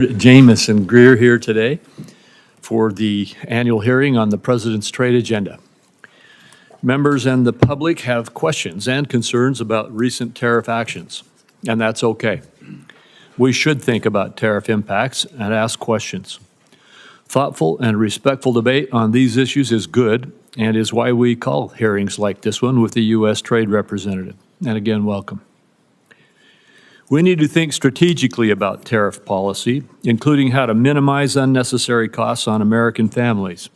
Jamison Greer here today for the annual hearing on the President's Trade Agenda. Members and the public have questions and concerns about recent tariff actions, and that's okay. We should think about tariff impacts and ask questions. Thoughtful and respectful debate on these issues is good and is why we call hearings like this one with the U.S. Trade Representative. And again, welcome. We need to think strategically about tariff policy, including how to minimize unnecessary costs on American families.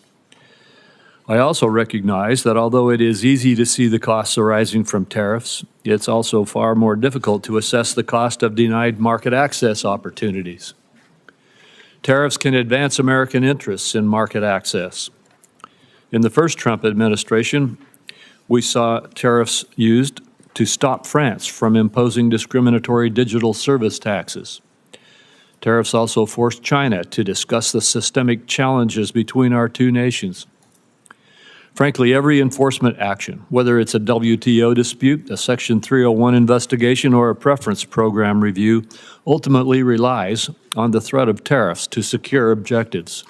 I also recognize that although it is easy to see the costs arising from tariffs, it's also far more difficult to assess the cost of denied market access opportunities. Tariffs can advance American interests in market access. In the first Trump administration, we saw tariffs used to stop France from imposing discriminatory digital service taxes. Tariffs also forced China to discuss the systemic challenges between our two nations. Frankly, every enforcement action, whether it's a WTO dispute, a Section 301 investigation, or a preference program review, ultimately relies on the threat of tariffs to secure objectives.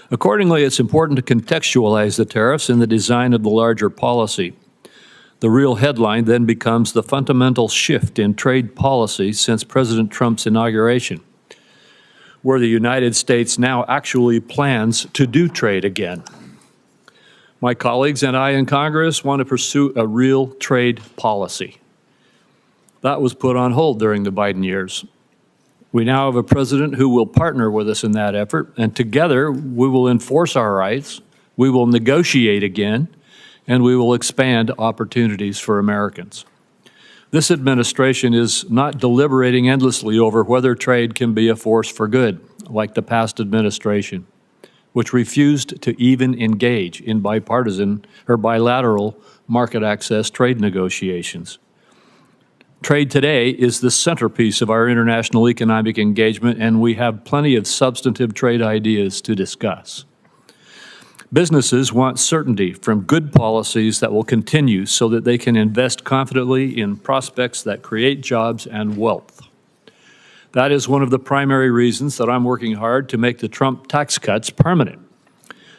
Accordingly, it's important to contextualize the tariffs in the design of the larger policy. The real headline then becomes the fundamental shift in trade policy since President Trump's inauguration, where the United States now actually plans to do trade again. My colleagues and I in Congress want to pursue a real trade policy. That was put on hold during the Biden years. We now have a president who will partner with us in that effort, and together we will enforce our rights, we will negotiate again, and we will expand opportunities for Americans. This administration is not deliberating endlessly over whether trade can be a force for good, like the past administration, which refused to even engage in bipartisan or bilateral market access trade negotiations. Trade today is the centerpiece of our international economic engagement, and we have plenty of substantive trade ideas to discuss. Businesses want certainty from good policies that will continue so that they can invest confidently in prospects that create jobs and wealth. That is one of the primary reasons that I'm working hard to make the Trump tax cuts permanent,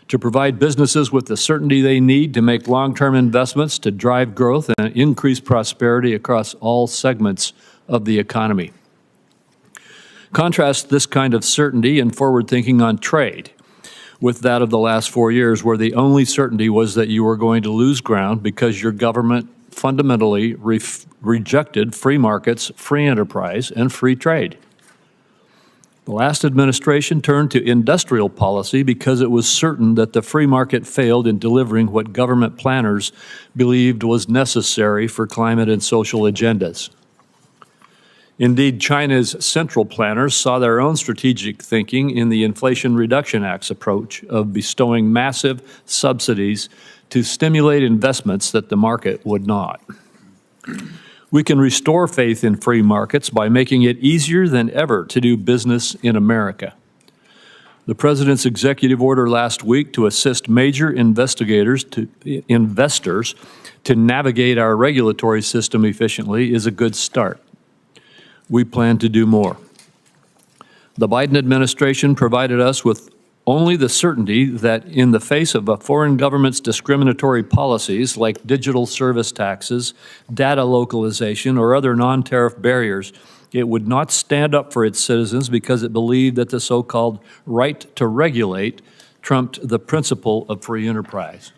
to provide businesses with the certainty they need to make long-term investments to drive growth and increase prosperity across all segments of the economy. Contrast this kind of certainty and forward thinking on trade with that of the last 4 years, where the only certainty was that you were going to lose ground because your government fundamentally rejected free markets, free enterprise, and free trade. The last administration turned to industrial policy because it was certain that the free market failed in delivering what government planners believed was necessary for climate and social agendas. Indeed, China's central planners saw their own strategic thinking in the Inflation Reduction Act's approach of bestowing massive subsidies to stimulate investments that the market would not. We can restore faith in free markets by making it easier than ever to do business in America. The President's executive order last week to assist major investors to navigate our regulatory system efficiently is a good start. We plan to do more. The Biden administration provided us with only the certainty that in the face of a foreign government's discriminatory policies like digital service taxes, data localization, or other non-tariff barriers, it would not stand up for its citizens because it believed that the so-called right to regulate trumped the principle of free enterprise.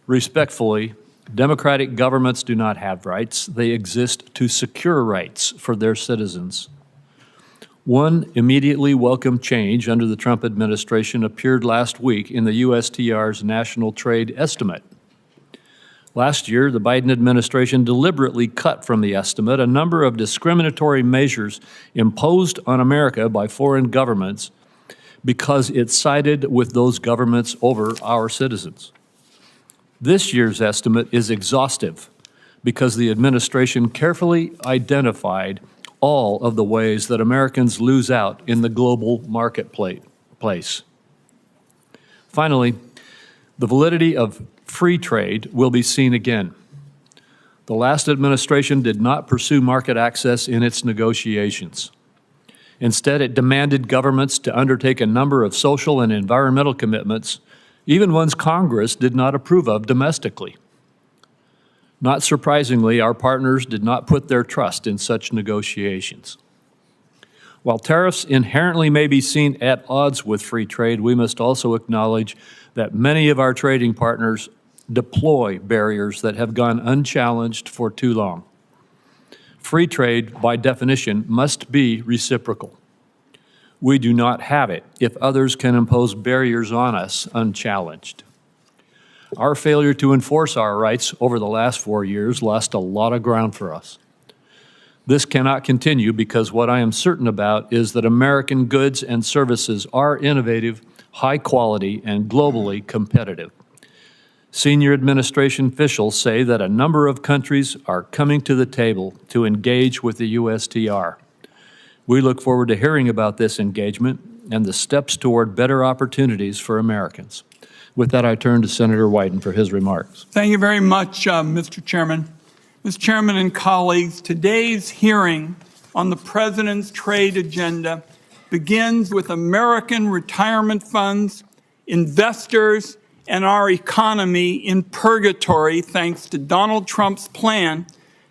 Respectfully, democratic governments do not have rights. They exist to secure rights for their citizens. One immediately welcome change under the Trump administration appeared last week in the USTR's National Trade Estimate. Last year, the Biden administration deliberately cut from the estimate a number of discriminatory measures imposed on America by foreign governments because it sided with those governments over our citizens. This year's estimate is exhaustive because the administration carefully identified all of the ways that Americans lose out in the global marketplace. Finally, the validity of free trade will be seen again. The last administration did not pursue market access in its negotiations. Instead, it demanded governments to undertake a number of social and environmental commitments, even ones Congress did not approve of domestically. Not surprisingly, our partners did not put their trust in such negotiations. While tariffs inherently may be seen at odds with free trade, we must also acknowledge that many of our trading partners deploy barriers that have gone unchallenged for too long. Free trade, by definition, must be reciprocal. We do not have it if others can impose barriers on us unchallenged. Our failure to enforce our rights over the last 4 years lost a lot of ground for us. This cannot continue because what I am certain about is that American goods and services are innovative, high quality, and globally competitive. Senior administration officials say that a number of countries are coming to the table to engage with the USTR. We look forward to hearing about this engagement and the steps toward better opportunities for Americans. With that, I turn to Senator Wyden for his remarks. Thank you very much, Mr. Chairman. Mr. Chairman and colleagues, today's hearing on the President's trade agenda begins with American retirement funds, investors, and our economy in purgatory thanks to Donald Trump's plan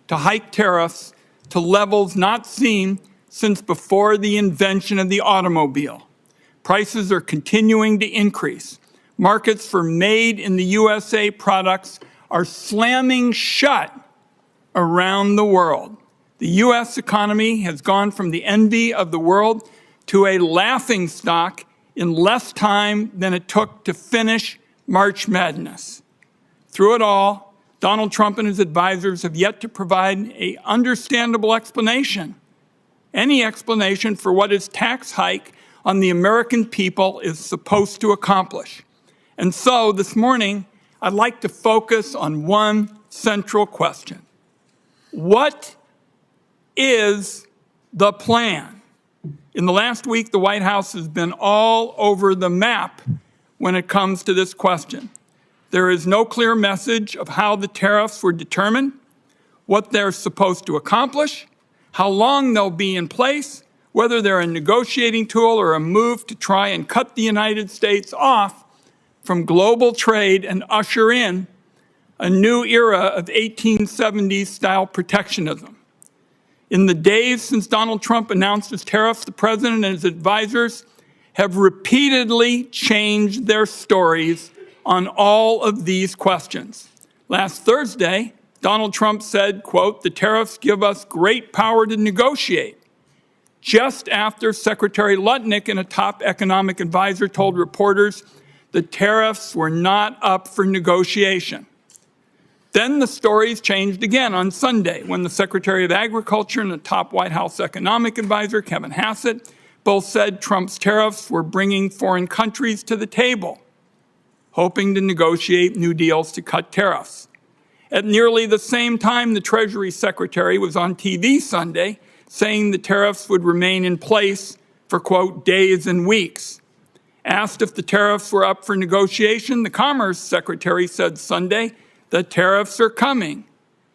to hike tariffs to levels not seen since before the invention of the automobile. Prices are continuing to increase. Markets for made-in-the-USA products are slamming shut around the world. The U.S. economy has gone from the envy of the world to a laughingstock in less time than it took to finish March Madness. Through it all, Donald Trump and his advisors have yet to provide an understandable explanation. Any explanation for what his tax hike on the American people is supposed to accomplish. And so this morning, I'd like to focus on one central question. What is the plan? In the last week, the White House has been all over the map when it comes to this question. There is no clear message of how the tariffs were determined, what they're supposed to accomplish, how long they'll be in place, whether they're a negotiating tool or a move to try and cut the United States off from global trade and usher in a new era of 1870s-style protectionism. In the days since Donald Trump announced his tariffs, the President and his advisors have repeatedly changed their stories on all of these questions. Last Thursday, Donald Trump said, quote, "The tariffs give us great power to negotiate," just after Secretary Lutnick and a top economic advisor told reporters the tariffs were not up for negotiation. Then the stories changed again on Sunday when the Secretary of Agriculture and the top White House economic advisor, Kevin Hassett, both said Trump's tariffs were bringing foreign countries to the table, hoping to negotiate new deals to cut tariffs. At nearly the same time, the Treasury Secretary was on TV Sunday saying the tariffs would remain in place for, quote, days and weeks. Asked if the tariffs were up for negotiation, the Commerce Secretary said Sunday, "The tariffs are coming."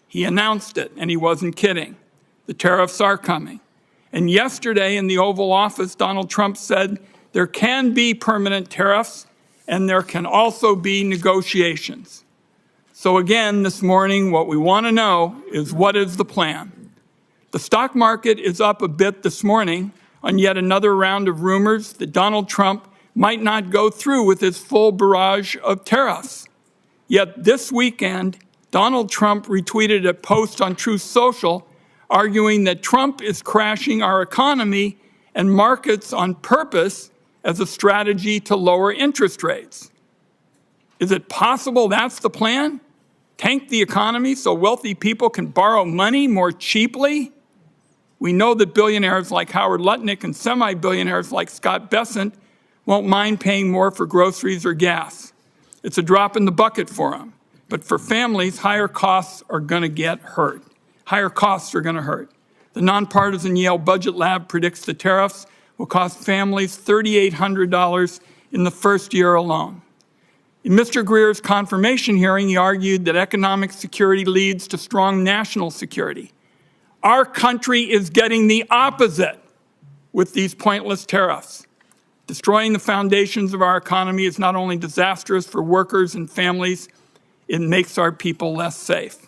He announced it, and he wasn't kidding. The tariffs are coming. And yesterday in the Oval Office, Donald Trump said there can be permanent tariffs and there can also be negotiations. So again, this morning, what we want to know is what is the plan? The stock market is up a bit this morning on yet another round of rumors that Donald Trump might not go through with his full barrage of tariffs. Yet this weekend, Donald Trump retweeted a post on Truth Social arguing that Trump is crashing our economy and markets on purpose as a strategy to lower interest rates. Is it possible that's the plan? Tank the economy so wealthy people can borrow money more cheaply? We know that billionaires like Howard Lutnick and semi-billionaires like Scott Bessent won't mind paying more for groceries or gas. It's a drop in the bucket for them. But for families, higher costs are going to get hurt. Higher costs are going to hurt. The nonpartisan Yale Budget Lab predicts the tariffs will cost families $3,800 in the first year alone. In Mr. Greer's confirmation hearing, he argued that economic security leads to strong national security. Our country is getting the opposite. with these pointless tariffs. Destroying the foundations of our economy is not only disastrous for workers and families, it makes our people less safe.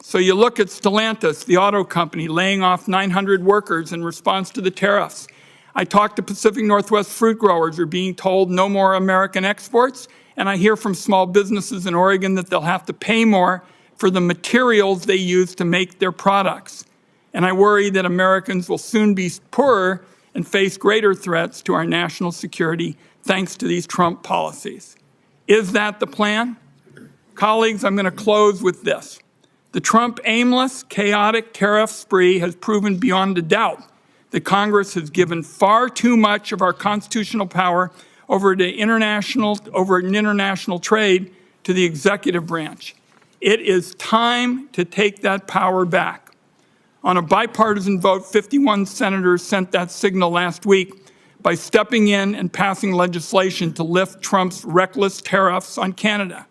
So you look at Stellantis, the auto company, laying off 900 workers in response to the tariffs. I talked to Pacific Northwest fruit growers who are being told no more American exports, and I hear from small businesses in Oregon that they'll have to pay more for the materials they use to make their products. And I worry that Americans will soon be poorer and face greater threats to our national security thanks to these Trump policies. Is that the plan? Colleagues, I'm going to close with this. The Trump aimless, chaotic tariff spree has proven beyond a doubt that Congress has given far too much of our constitutional power over international trade to the executive branch. It is time to take that power back. On a bipartisan vote, 51 senators sent that signal last week by stepping in and passing legislation to lift Trump's reckless tariffs on Canada.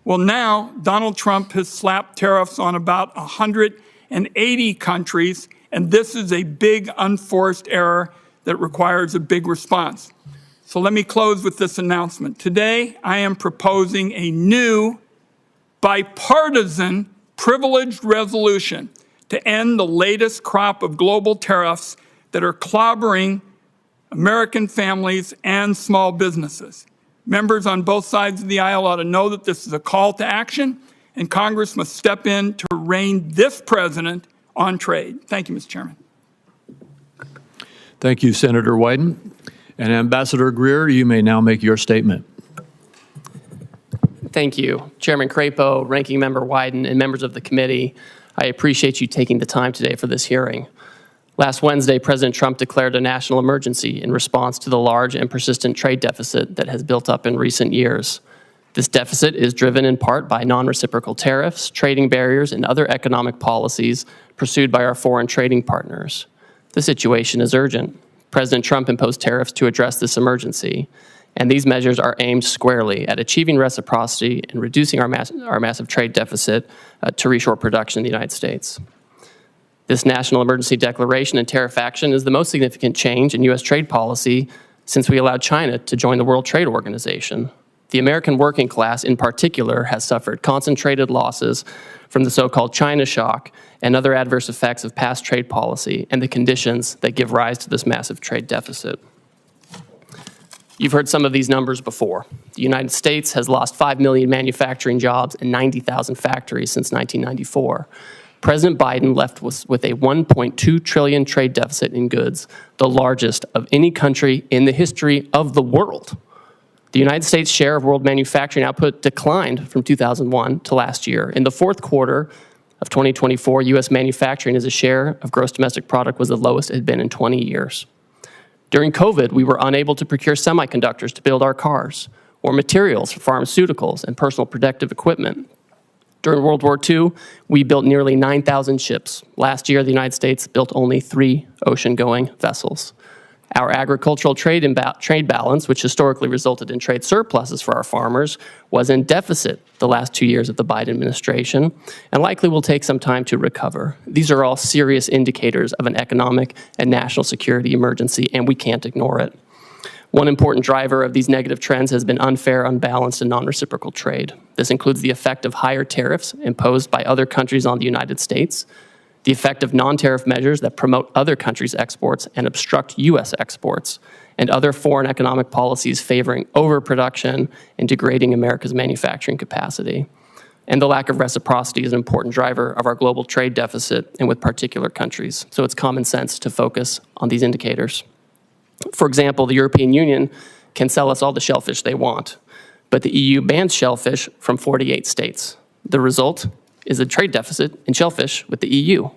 Well, now Donald Trump has slapped tariffs on about 180 countries, and this is a big unforced error that requires a big response. So let me close with this announcement. Today, I am proposing a new bipartisan privileged resolution to end the latest crop of global tariffs that are clobbering American families and small businesses. Members on both sides of the aisle ought to know that this is a call to action, and Congress must step in to rein this president on trade. Thank you, Mr. Chairman. Thank you, Senator Wyden. And Ambassador Greer, you may now make your statement. Thank you. Chairman Crapo, Ranking Member Wyden, and members of the committee, I appreciate you taking the time today for this hearing. Last Wednesday, President Trump declared a national emergency in response to the large and persistent trade deficit that has built up in recent years. This deficit is driven in part by non-reciprocal tariffs, trading barriers, and other economic policies pursued by our foreign trading partners. The situation is urgent. President Trump imposed tariffs to address this emergency, and these measures are aimed squarely at achieving reciprocity and reducing our massive trade deficit to reshore production in the United States. This national emergency declaration and tariff action is the most significant change in U.S. trade policy since we allowed China to join the World Trade Organization. The American working class, in particular, has suffered concentrated losses from the so-called China shock and other adverse effects of past trade policy and the conditions that give rise to this massive trade deficit. You've heard some of these numbers before. The United States has lost 5 million manufacturing jobs and 90,000 factories since 1994. President Biden left with a $1.2 trillion trade deficit in goods, the largest of any country in the history of the world. The United States' share of world manufacturing output declined from 2001 to last year. In the fourth quarter of 2024, U.S. manufacturing as a share of gross domestic product was the lowest it had been in 20 years. During COVID, we were unable to procure semiconductors to build our cars, or materials for pharmaceuticals and personal protective equipment. During World War II, we built nearly 9,000 ships. Last year, the United States built only 3 ocean-going vessels. Our agricultural trade balance, which historically resulted in trade surpluses for our farmers, was in deficit the last 2 years of the Biden administration and likely will take some time to recover. These are all serious indicators of an economic and national security emergency, and we can't ignore it. One important driver of these negative trends has been unfair, unbalanced, and non-reciprocal trade. This includes the effect of higher tariffs imposed by other countries on the United States, the effect of non-tariff measures that promote other countries' exports and obstruct U.S. exports, and other foreign economic policies favoring overproduction and degrading America's manufacturing capacity. And the lack of reciprocity is an important driver of our global trade deficit and with particular countries. So it's common sense to focus on these indicators. For example, the European Union can sell us all the shellfish they want, but the EU bans shellfish from 48 states. The result is a trade deficit in shellfish with the EU.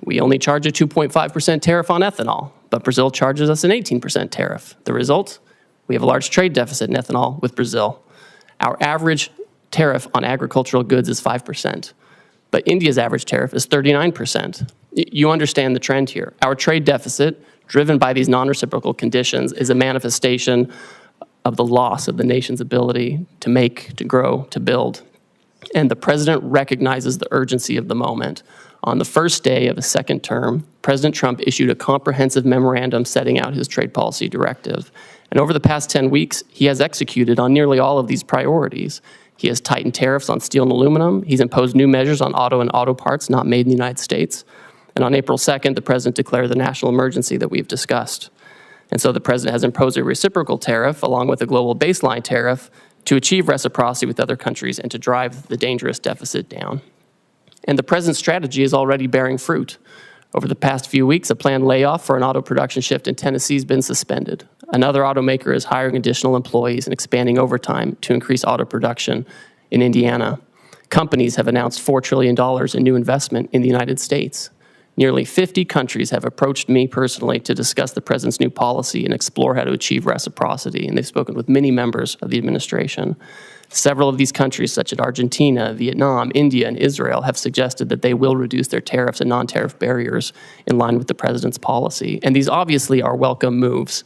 We only charge a 2.5% tariff on ethanol, but Brazil charges us an 18% tariff. The result? We have a large trade deficit in ethanol with Brazil. Our average tariff on agricultural goods is 5%, but India's average tariff is 39%. You understand the trend here. Our trade deficit, driven by these non-reciprocal conditions, is a manifestation of the loss of the nation's ability to make, to grow, to build. And the president recognizes the urgency of the moment. On the first day of his second term, President Trump issued a comprehensive memorandum setting out his trade policy directive. And over the past 10 weeks, he has executed on nearly all of these priorities. He has tightened tariffs on steel and aluminum. He's imposed new measures on auto and auto parts not made in the United States. And on April 2nd, the president declared the national emergency that we've discussed. And so the president has imposed a reciprocal tariff along with a global baseline tariff to achieve reciprocity with other countries and to drive the dangerous deficit down. And the president's strategy is already bearing fruit. Over the past few weeks, a planned layoff for an auto production shift in Tennessee has been suspended. Another automaker is hiring additional employees and expanding overtime to increase auto production in Indiana. Companies have announced $4 trillion in new investment in the United States. Nearly 50 countries have approached me personally to discuss the president's new policy and explore how to achieve reciprocity, and they've spoken with many members of the administration. Several of these countries, such as Argentina, Vietnam, India, and Israel, have suggested that they will reduce their tariffs and non-tariff barriers in line with the president's policy. And these obviously are welcome moves.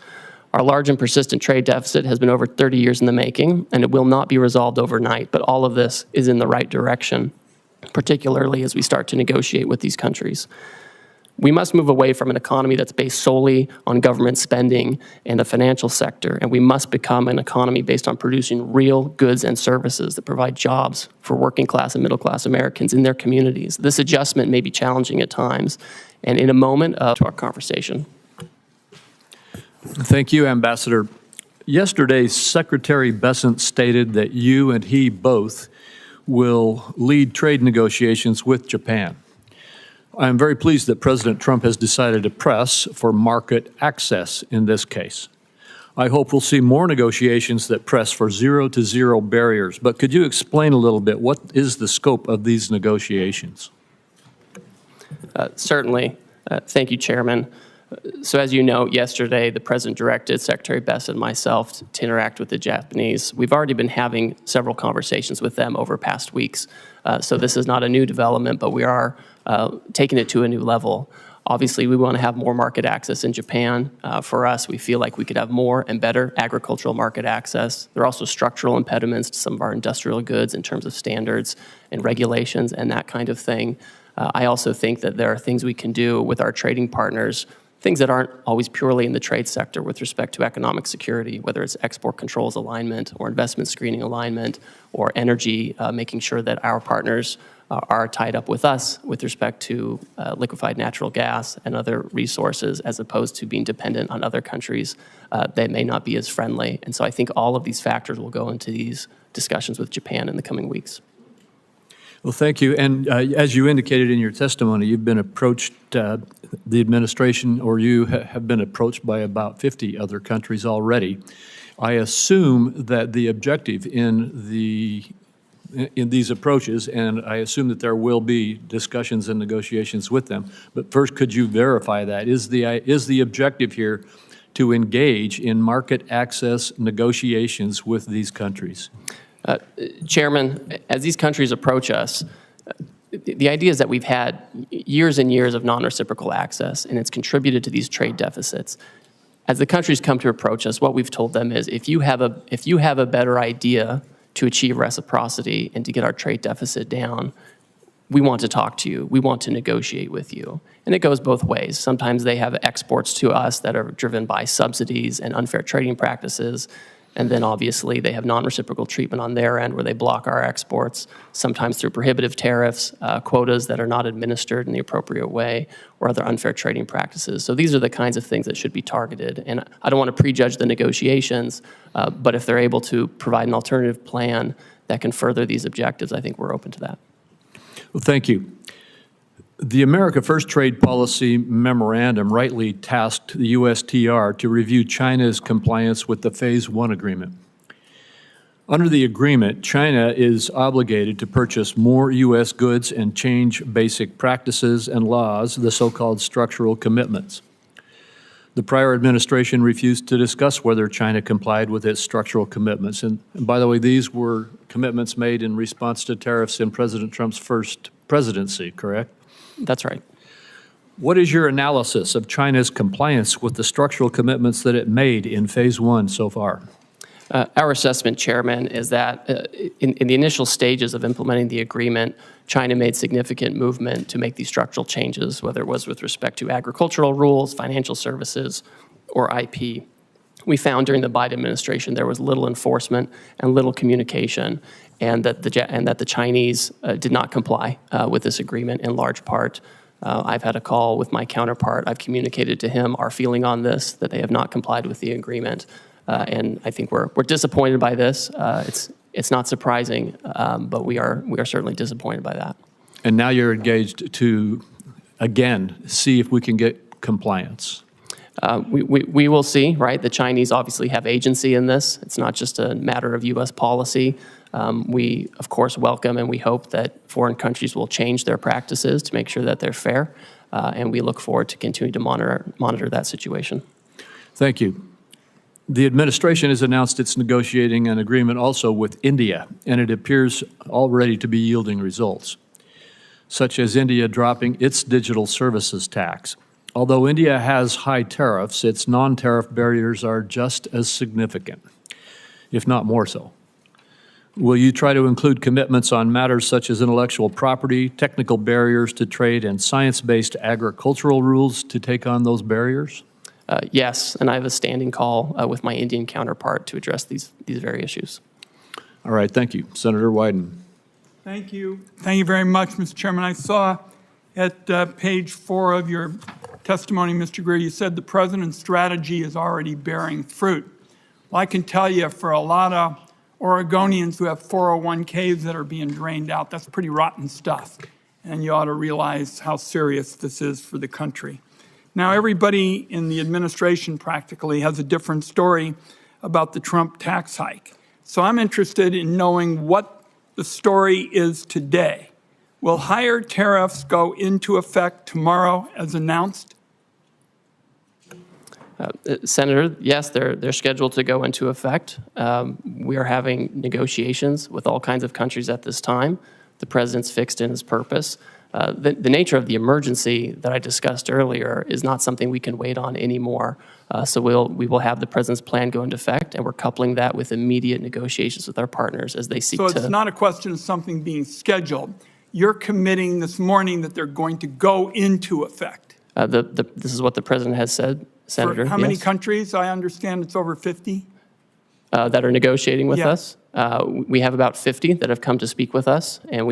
Our large and persistent trade deficit has been over 30 years in the making, and it will not be resolved overnight, but all of this is in the right direction, particularly as we start to negotiate with these countries. We must move away from an economy that's based solely on government spending and the financial sector, and we must become an economy based on producing real goods and services that provide jobs for working class and middle class Americans in their communities. This adjustment may be challenging at times, and in a moment to our conversation. Thank you, Ambassador. Yesterday, Secretary Bessent stated that you and he both will lead trade negotiations with Japan. I am very pleased that President Trump has decided to press for market access in this case. I hope we'll see more negotiations that press for zero-to-zero barriers, but could you explain a little bit what is the scope of these negotiations? Certainly. Thank you, Chairman. So as you know, yesterday the President directed Secretary Bessent and myself to interact with the Japanese. We've already been having several conversations with them over past weeks. So this is not a new development, but we are taking it to a new level. Obviously, we want to have more market access in Japan. For us, we feel like we could have more and better agricultural market access. There are also structural impediments to some of our industrial goods in terms of standards and regulations and that kind of thing. I also think that there are things we can do with our trading partners, things that aren't always purely in the trade sector with respect to economic security, whether it's export controls alignment or investment screening alignment or energy, making sure that our partners are tied up with us with respect to liquefied natural gas and other resources, as opposed to being dependent on other countries that may not be as friendly. And so I think all of these factors will go into these discussions with Japan in the coming weeks. Well, thank you. And as you indicated in your testimony, you've been approached, the administration or you have been approached by about 50 other countries already. I assume that the objective in these approaches, and I assume that there will be discussions and negotiations with them, but first, could you verify that? Is the objective here to engage in market access negotiations with these countries? Chairman, as these countries approach us, the idea is that we've had years and years of non-reciprocal access, and it's contributed to these trade deficits. As the countries come to approach us, what we've told them is, if you have a better idea to achieve reciprocity and to get our trade deficit down, we want to talk to you. We want to negotiate with you. And it goes both ways. Sometimes they have exports to us that are driven by subsidies and unfair trading practices. And then obviously they have non-reciprocal treatment on their end where they block our exports, sometimes through prohibitive tariffs, quotas that are not administered in the appropriate way, or other unfair trading practices. So these are the kinds of things that should be targeted. And I don't want to prejudge the negotiations, but if they're able to provide an alternative plan that can further these objectives, I think we're open to that. Well, thank you. The America First Trade Policy Memorandum rightly tasked the USTR to review China's compliance with the Phase 1 agreement. Under the agreement, China is obligated to purchase more U.S. goods and change basic practices and laws, the so-called structural commitments. The prior administration refused to discuss whether China complied with its structural commitments. And by the way, these were commitments made in response to tariffs in President Trump's first presidency, correct? That's right. What is your analysis of China's compliance with the structural commitments that it made in Phase 1 so far? Our assessment, Chairman, is that in the initial stages of implementing the agreement, China made significant movement to make these structural changes, whether it was with respect to agricultural rules, financial services, or IP. We found during the Biden administration there was little enforcement and little communication, and that the Chinese did not comply with this agreement in large part. I've had a call with my counterpart. I've communicated to him our feeling on this, that they have not complied with the agreement. And I think we're disappointed by this. It's not surprising, but we are certainly disappointed by that. And now you're engaged to, again, see if we can get compliance. We will see, right? The Chinese obviously have agency in this. It's not just a matter of U.S. policy. We, of course, welcome and we hope that foreign countries will change their practices to make sure that they're fair. And we look forward to continuing to monitor that situation. Thank you. The administration has announced it's negotiating an agreement also with India, and it appears already to be yielding results, such as India dropping its digital services tax. Although India has high tariffs, its non-tariff barriers are just as significant, if not more so. Will you try to include commitments on matters such as intellectual property, technical barriers to trade, and science-based agricultural rules to take on those barriers? Yes, and I have a standing call with my Indian counterpart to address these very issues. All right, thank you. Senator Wyden. Thank you. Thank you very much, Mr. Chairman. I saw at page 4 of your testimony, Mr. Greer, you said the president's strategy is already bearing fruit. Well, I can tell you for a lot of Oregonians who have 401ks that are being drained out, that's pretty rotten stuff. And you ought to realize how serious this is for the country. Now, everybody in the administration practically has a different story about the Trump tax hike. So I'm interested in knowing what the story is today. Will higher tariffs go into effect tomorrow as announced? Senator, yes, they're scheduled to go into effect. We are having negotiations with all kinds of countries at this time. The president's fixed in his purpose. The nature of the emergency that I discussed earlier is not something we can wait on anymore. So we will have the president's plan go into effect, and we're coupling that with immediate negotiations with our partners as they seek to. So it's not a question of something being scheduled. You're committing this morning that they're going to go into effect. This is what the president has said, Senator. For how many yes. countries? I understand it's over 50. That are negotiating with Yes. us. We have about 50 that have come to speak with us, and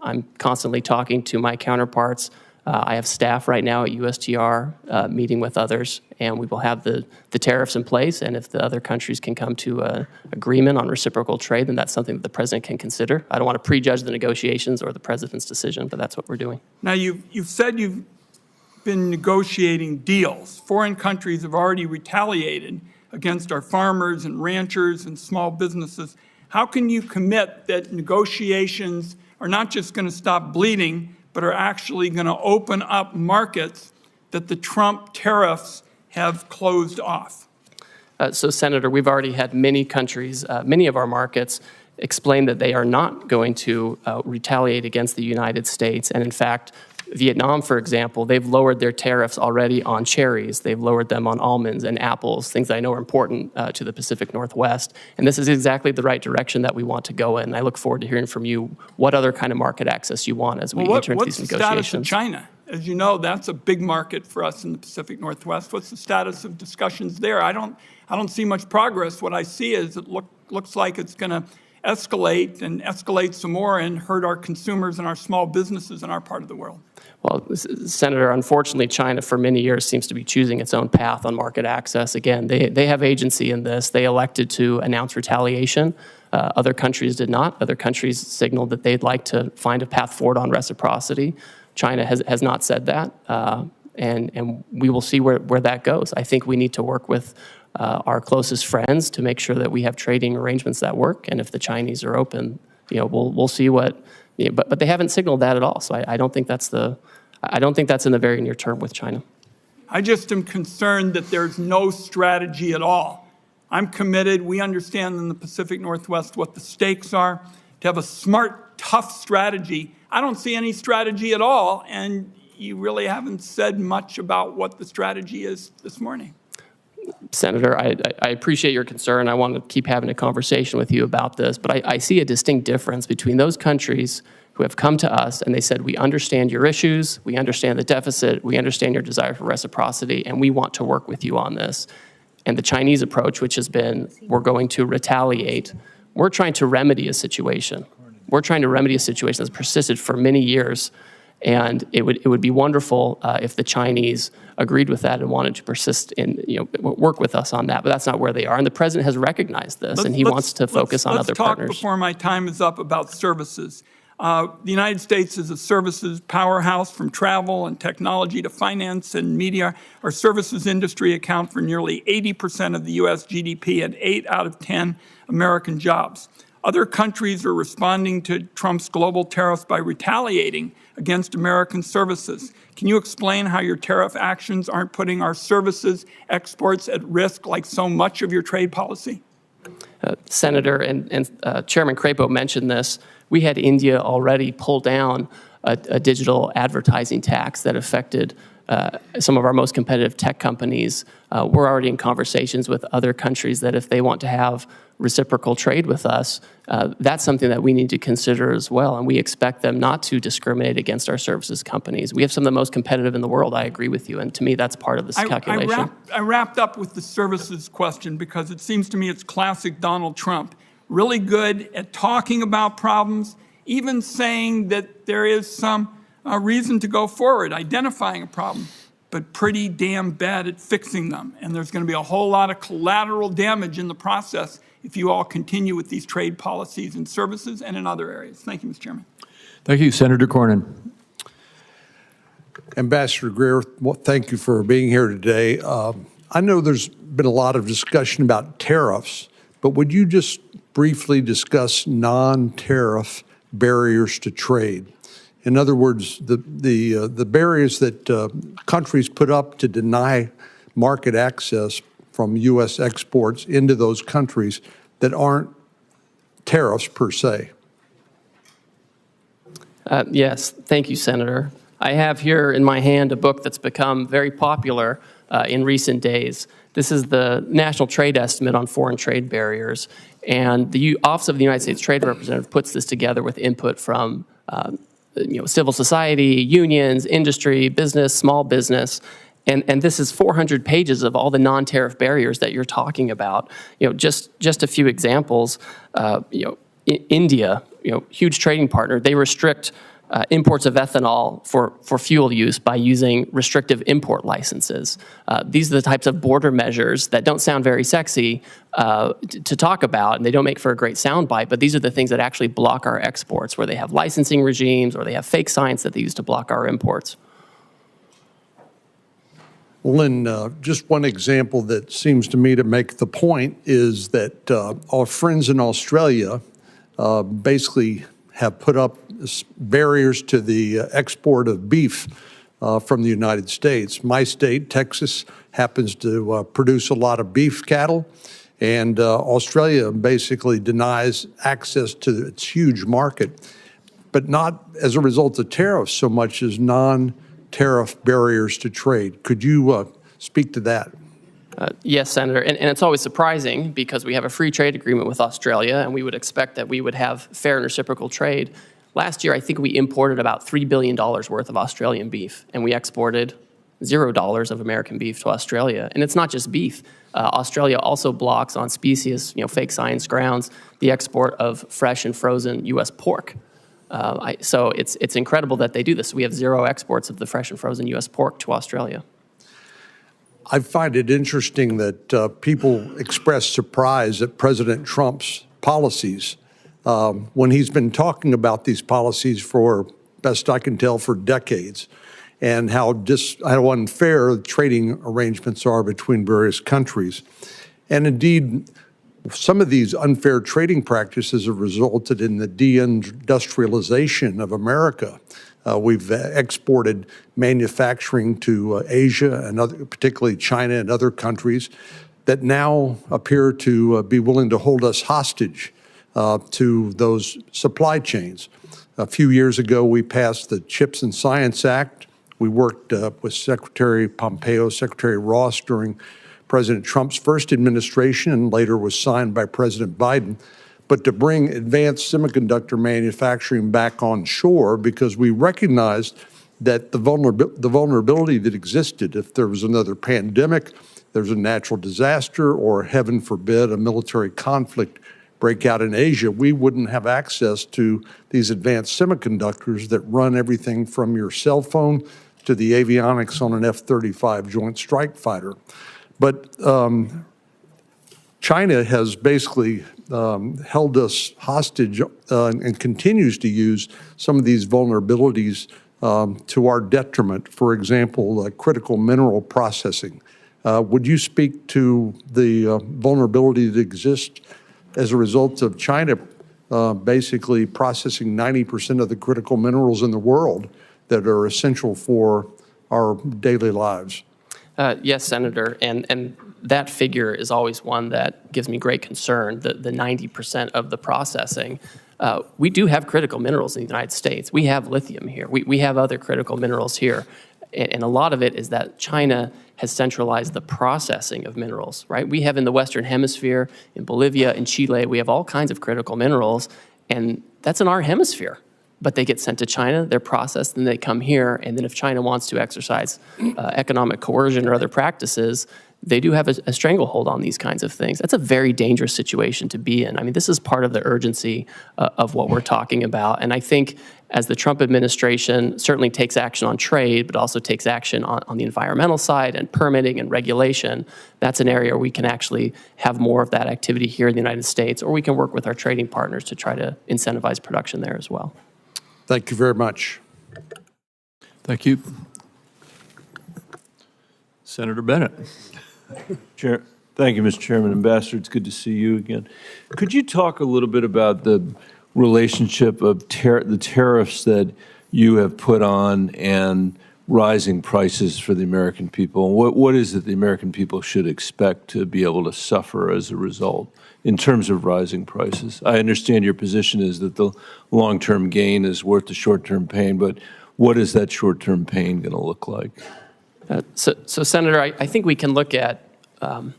I'm constantly talking to my counterparts. I have staff right now at USTR meeting with others, and we will have the tariffs in place, and if the other countries can come to an agreement on reciprocal trade, then that's something that the president can consider. I don't want to prejudge the negotiations or the president's decision, but that's what we're doing. Now, you've said you've been negotiating deals. Foreign countries have already retaliated against our farmers and ranchers and small businesses. How can you commit that negotiations are not just going to stop bleeding, but are actually going to open up markets that the Trump tariffs have closed off? So, Senator, we've already had many countries, many of our markets, explain that they are not going to retaliate against the United States. And in fact, Vietnam, for example, they've lowered their tariffs already on cherries. They've lowered them on almonds and apples, things I know are important to the Pacific Northwest. And this is exactly the right direction that we want to go in. I look forward to hearing from you what other kind of market access you want as we enter into these negotiations. What's the status of China? As you know, that's a big market for us in the Pacific Northwest. What's the status of discussions there? I don't see much progress. What I see is it looks like it's going to escalate and escalate some more and hurt our consumers and our small businesses in our part of the world. Well, Senator, unfortunately, China for many years seems to be choosing its own path on market access. Again, they have agency in this. They elected to announce retaliation. Other countries did not. Other countries signaled that they'd like to find a path forward on reciprocity. China has not said that, and we will see where that goes. I think we need to work with our closest friends to make sure that we have trading arrangements that work. And if the Chinese are open, we'll see what. But they haven't signaled that at all. So I don't think that's in the very near term with China. I just am concerned that there's no strategy at all. I'm committed. We understand in the Pacific Northwest what the stakes are. To have a smart, tough strategy. I don't see any strategy at all, and you really haven't said much about what the strategy is this morning. Senator, I appreciate your concern. I want to keep having a conversation with you about this, but I see a distinct difference between those countries who have come to us and they said, we understand your issues, we understand the deficit, we understand your desire for reciprocity, and we want to work with you on this. And the Chinese approach, which has been, we're going to retaliate. We're trying to remedy a situation. We're trying to remedy a situation that's persisted for many years. And it would be wonderful if the Chinese agreed with that and wanted to persist in, work with us on that. But that's not where they are. And the president has recognized this, and he wants to focus on other partners. Let's talk before my time is up about services. The United States is a services powerhouse, from travel and technology to finance and media. Our services industry account for nearly 80% of the U.S. GDP and 8 out of 10 American jobs. Other countries are responding to Trump's global tariffs by retaliating against American services. Can you explain how your tariff actions aren't putting our services exports at risk like so much of your trade policy? Senator and Chairman Crapo mentioned this. We had India already pull down a digital advertising tax that affected some of our most competitive tech companies. We're already in conversations with other countries that if they want to have reciprocal trade with us, that's something that we need to consider as well. And we expect them not to discriminate against our services companies. We have some of the most competitive in the world, I agree with you. And to me, that's part of this calculation. I wrapped up with the services question because it seems to me it's classic Donald Trump. Really good at talking about problems, even saying that there is some reason to go forward, identifying a problem, but pretty damn bad at fixing them. And there's going to be a whole lot of collateral damage in the process if you all continue with these trade policies in services and in other areas. Thank you, Mr. Chairman. Thank you, Senator Cornyn. Ambassador Greer, well, thank you for being here today. I know there's been a lot of discussion about tariffs, but would you just briefly discuss non-tariff barriers to trade? In other words, the barriers that countries put up to deny market access from U.S. exports into those countries that aren't tariffs per se. Yes, thank you, Senator. I have here in my hand a book that's become very popular in recent days. This is the National Trade Estimate on Foreign Trade Barriers, and the Office of the United States Trade Representative puts this together with input from civil society, unions, industry, business, small business, and this is 400 pages of all the non-tariff barriers that you're talking about. Just a few examples. India, huge trading partner, they restrict imports of ethanol for fuel use by using restrictive import licenses. These are the types of border measures that don't sound very sexy to talk about, and they don't make for a great soundbite, but these are the things that actually block our exports, where they have licensing regimes or they have fake science that they use to block our imports. Lynn, just one example that seems to me to make the point is that our friends in Australia basically have put up barriers to the export of beef from the United States. My state, Texas, happens to produce a lot of beef cattle, and Australia basically denies access to its huge market, but not as a result of tariffs so much as non-tariff barriers to trade. Could you speak to that? Yes, Senator, and it's always surprising because we have a free trade agreement with Australia, and we would expect that we would have fair and reciprocal trade. Last year, I think we imported about $3 billion worth of Australian beef, and we exported $0 of American beef to Australia. And it's not just beef. Australia also blocks on specious, fake science grounds, the export of fresh and frozen U.S. pork. So it's incredible that they do this. We have zero exports of the fresh and frozen U.S. pork to Australia. I find it interesting that people express surprise at President Trump's policies when he's been talking about these policies for, best I can tell, for decades, and how unfair trading arrangements are between various countries. And indeed, some of these unfair trading practices have resulted in the deindustrialization of America. We've exported manufacturing to Asia, and particularly China and other countries, that now appear to be willing to hold us hostage to those supply chains. A few years ago, we passed the CHIPS and Science Act. We worked with Secretary Pompeo, Secretary Ross during President Trump's first administration and later was signed by President Biden, but to bring advanced semiconductor manufacturing back on shore because we recognized that the vulnerability that existed if there was another pandemic, there's a natural disaster, or heaven forbid, a military conflict break out in Asia, we wouldn't have access to these advanced semiconductors that run everything from your cell phone to the avionics on an F-35 Joint Strike Fighter. But China has basically held us hostage and continues to use some of these vulnerabilities to our detriment. For example, critical mineral processing. Would you speak to the vulnerability that exists as a result of China basically processing 90% of the critical minerals in the world that are essential for our daily lives? Yes, Senator, and that figure is always one that gives me great concern, the 90% of the processing. We do have critical minerals in the United States. We have lithium here. We have other critical minerals here. And a lot of it is that China has centralized the processing of minerals, right? We have in the Western Hemisphere, in Bolivia, in Chile, we have all kinds of critical minerals, and that's in our hemisphere. But they get sent to China, they're processed, and they come here, and then if China wants to exercise economic coercion or other practices, they do have a stranglehold on these kinds of things. That's a very dangerous situation to be in. I mean, this is part of the urgency of what we're talking about. And I think as the Trump administration certainly takes action on trade, but also takes action on the environmental side and permitting and regulation, that's an area where we can actually have more of that activity here in the United States, or we can work with our trading partners to try to incentivize production there as well. Thank you very much. Thank you. Senator Bennett. Chair, thank you, Mr. Chairman. Ambassador, it's good to see you again. Could you talk a little bit about the relationship of the tariffs that you have put on and rising prices for the American people? What is it the American people should expect to be able to suffer as a result in terms of rising prices? I understand your position is that the long-term gain is worth the short-term pain, but what is that short-term pain going to look like? So, Senator, I think we can look at, I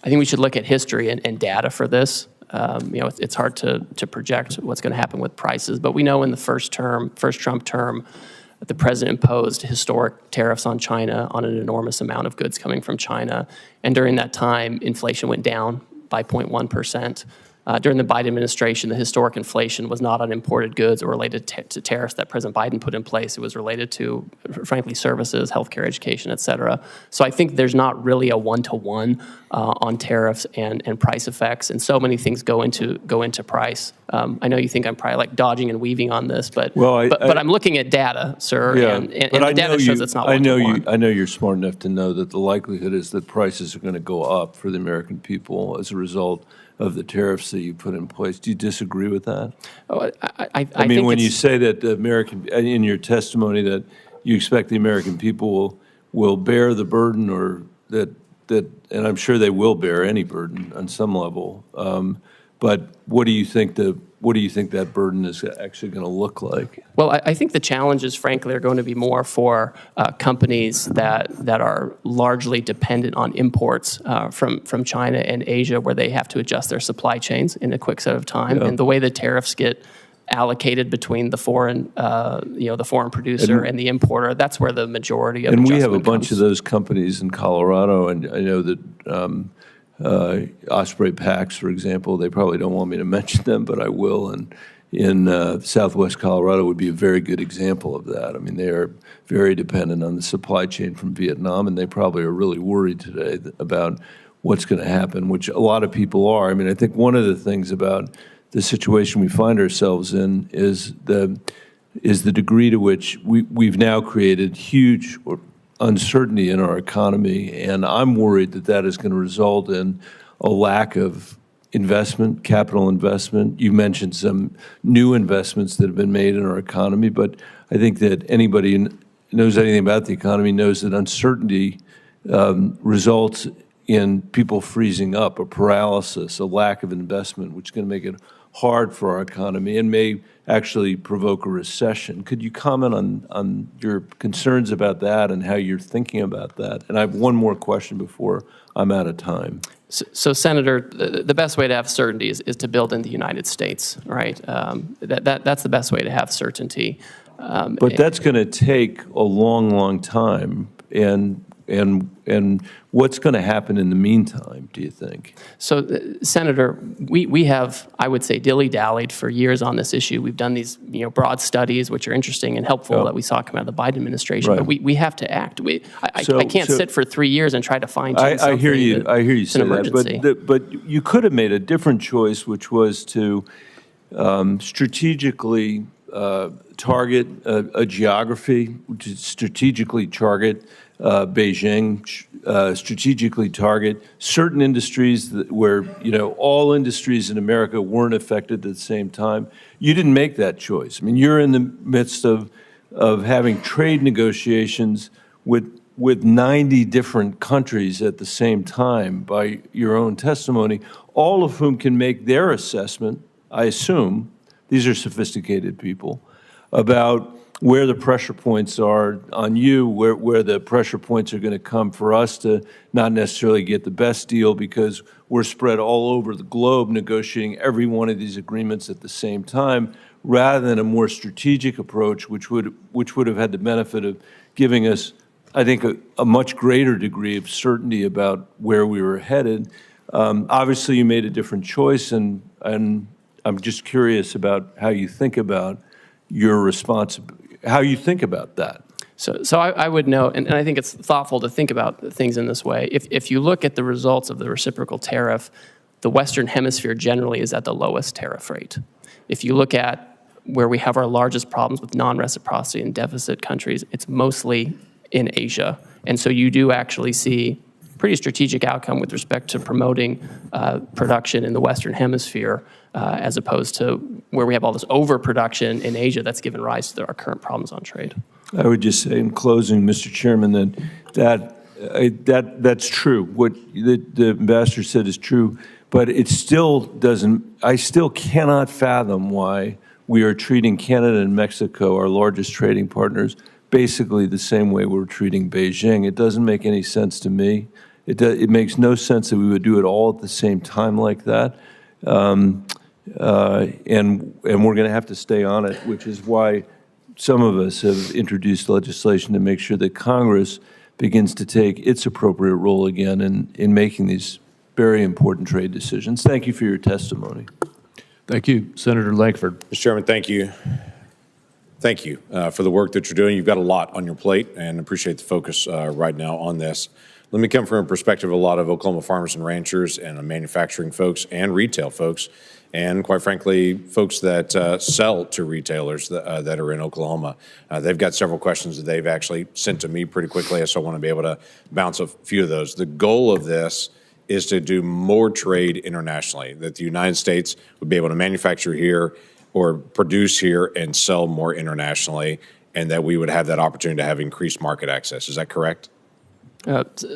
think we should look at history and data for this. You know, it's hard to project what's going to happen with prices, but we know in the first Trump term, the president imposed historic tariffs on China on an enormous amount of goods coming from China. And during that time, inflation went down by 0.1%. During the Biden administration, the historic inflation was not on imported goods or related to tariffs that President Biden put in place. It was related to, frankly, services, healthcare, education, et cetera. So I think there's not really a one-to-one on tariffs and price effects, and so many things go into price. I know you think I'm probably like dodging and weaving on this, but I'm looking at data, sir, yeah, and the data shows it's not one-to-one. I know you're smart enough to know that the likelihood is that prices are going to go up for the American people as a result of the tariffs that you put in place. Do you disagree with that? Oh, I mean, when you say that the American, in your testimony, that you expect the American people will bear the burden, or that, and I'm sure they will bear any burden on some level. But what do you think that burden is actually going to look like? Well, I think the challenges, frankly, are going to be more for companies that are largely dependent on imports from China and Asia, where they have to adjust their supply chains in a quick set of time. Yeah. And the way the tariffs get allocated between the foreign, the foreign producer and the importer, that's where the majority of and adjustment we have a bunch comes. of those companies in Colorado, and I know that Osprey Packs, for example, they probably don't want me to mention them, but I will. And in Southwest Colorado would be a very good example of that. I mean, they are very dependent on the supply chain from Vietnam, and they probably are really worried today about what's going to happen, which a lot of people are. I mean, I think one of the things about the situation we find ourselves in is the degree to which we've now created huge uncertainty in our economy, and I'm worried that that is going to result in a lack of investment, capital investment. You mentioned some new investments that have been made in our economy, but I think that anybody who knows anything about the economy knows that uncertainty results in people freezing up, a paralysis, a lack of investment, which is going to make it hard for our economy and may actually provoke a recession. Could you comment on your concerns about that and how you're thinking about that? And I have one more question before I'm out of time. So Senator, the best way to have certainty is to build in the United States, right? That's the best way to have certainty. But that's going to take a long, long time. And what's going to happen in the meantime, do you think? So, Senator, we have, I would say, dilly-dallied for years on this issue. We've done these, broad studies, which are interesting and helpful that we saw come out of the Biden administration. Right. But we have to act. I can't sit for 3 years and try to fine-tune something. I hear you. I hear you it's an say emergency. that. But you could have made a different choice, which was to strategically target a geography, to strategically target Beijing, strategically target certain industries where, all industries in America weren't affected at the same time. You didn't make that choice. I mean, you're in the midst of having trade negotiations with 90 different countries at the same time by your own testimony, all of whom can make their assessment, I assume, these are sophisticated people, about where the pressure points are on you, where the pressure points are going to come for us to not necessarily get the best deal because we're spread all over the globe negotiating every one of these agreements at the same time, rather than a more strategic approach, which would have had the benefit of giving us, I think, a much greater degree of certainty about where we were headed. Obviously, you made a different choice, and I'm just curious about how you think about your responsibility. How you think about that? So I would note, and I think it's thoughtful to think about things in this way. If you look at the results of the reciprocal tariff, the Western Hemisphere generally is at the lowest tariff rate. If you look at where we have our largest problems with non-reciprocity and deficit countries, it's mostly in Asia. And so you do actually see pretty strategic outcome with respect to promoting production in the Western Hemisphere as opposed to where we have all this overproduction in Asia that's given rise to our current problems on trade. I would just say in closing, Mr. Chairman, that's true. What the ambassador said is true, but it still doesn't, I still cannot fathom why we are treating Canada and Mexico, our largest trading partners, basically the same way we're treating Beijing. It doesn't make any sense to me. It makes no sense that we would do it all at the same time like that. And we're going to have to stay on it, which is why some of us have introduced legislation to make sure that Congress begins to take its appropriate role again in making these very important trade decisions. Thank you for your testimony. Thank you. Senator Lankford. Mr. Chairman, thank you. Thank you for the work that you're doing. You've got a lot on your plate, and appreciate the focus right now on this. Let me come from a perspective of a lot of Oklahoma farmers and ranchers and manufacturing folks and retail folks, and quite frankly, folks that sell to retailers that are in Oklahoma. They've got several questions that they've actually sent to me pretty quickly, so I want to be able to bounce a few of those. The goal of this is to do more trade internationally, that the United States would be able to manufacture here or produce here and sell more internationally, and that we would have that opportunity to have increased market access. Is that correct?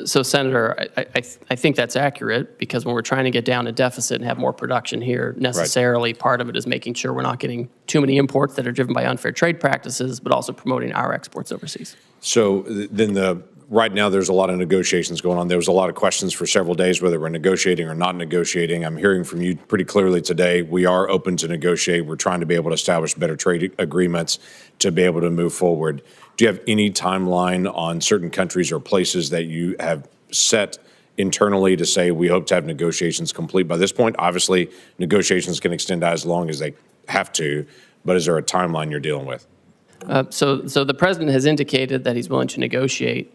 So, Senator, I think that's accurate, because when we're trying to get down a deficit and have more production here, necessarily part of it is making sure we're not getting too many imports that are driven by unfair trade practices, but also promoting our exports overseas. So then right now there's a lot of negotiations going on. There was a lot of questions for several days whether we're negotiating or not negotiating. I'm hearing from you pretty clearly today. We are open to negotiate. We're trying to be able to establish better trade agreements to be able to move forward. Do you have any timeline on certain countries or places that you have set internally to say we hope to have negotiations complete by this point? Obviously, negotiations can extend as long as they have to, but is there a timeline you're dealing with? So the president has indicated that he's willing to negotiate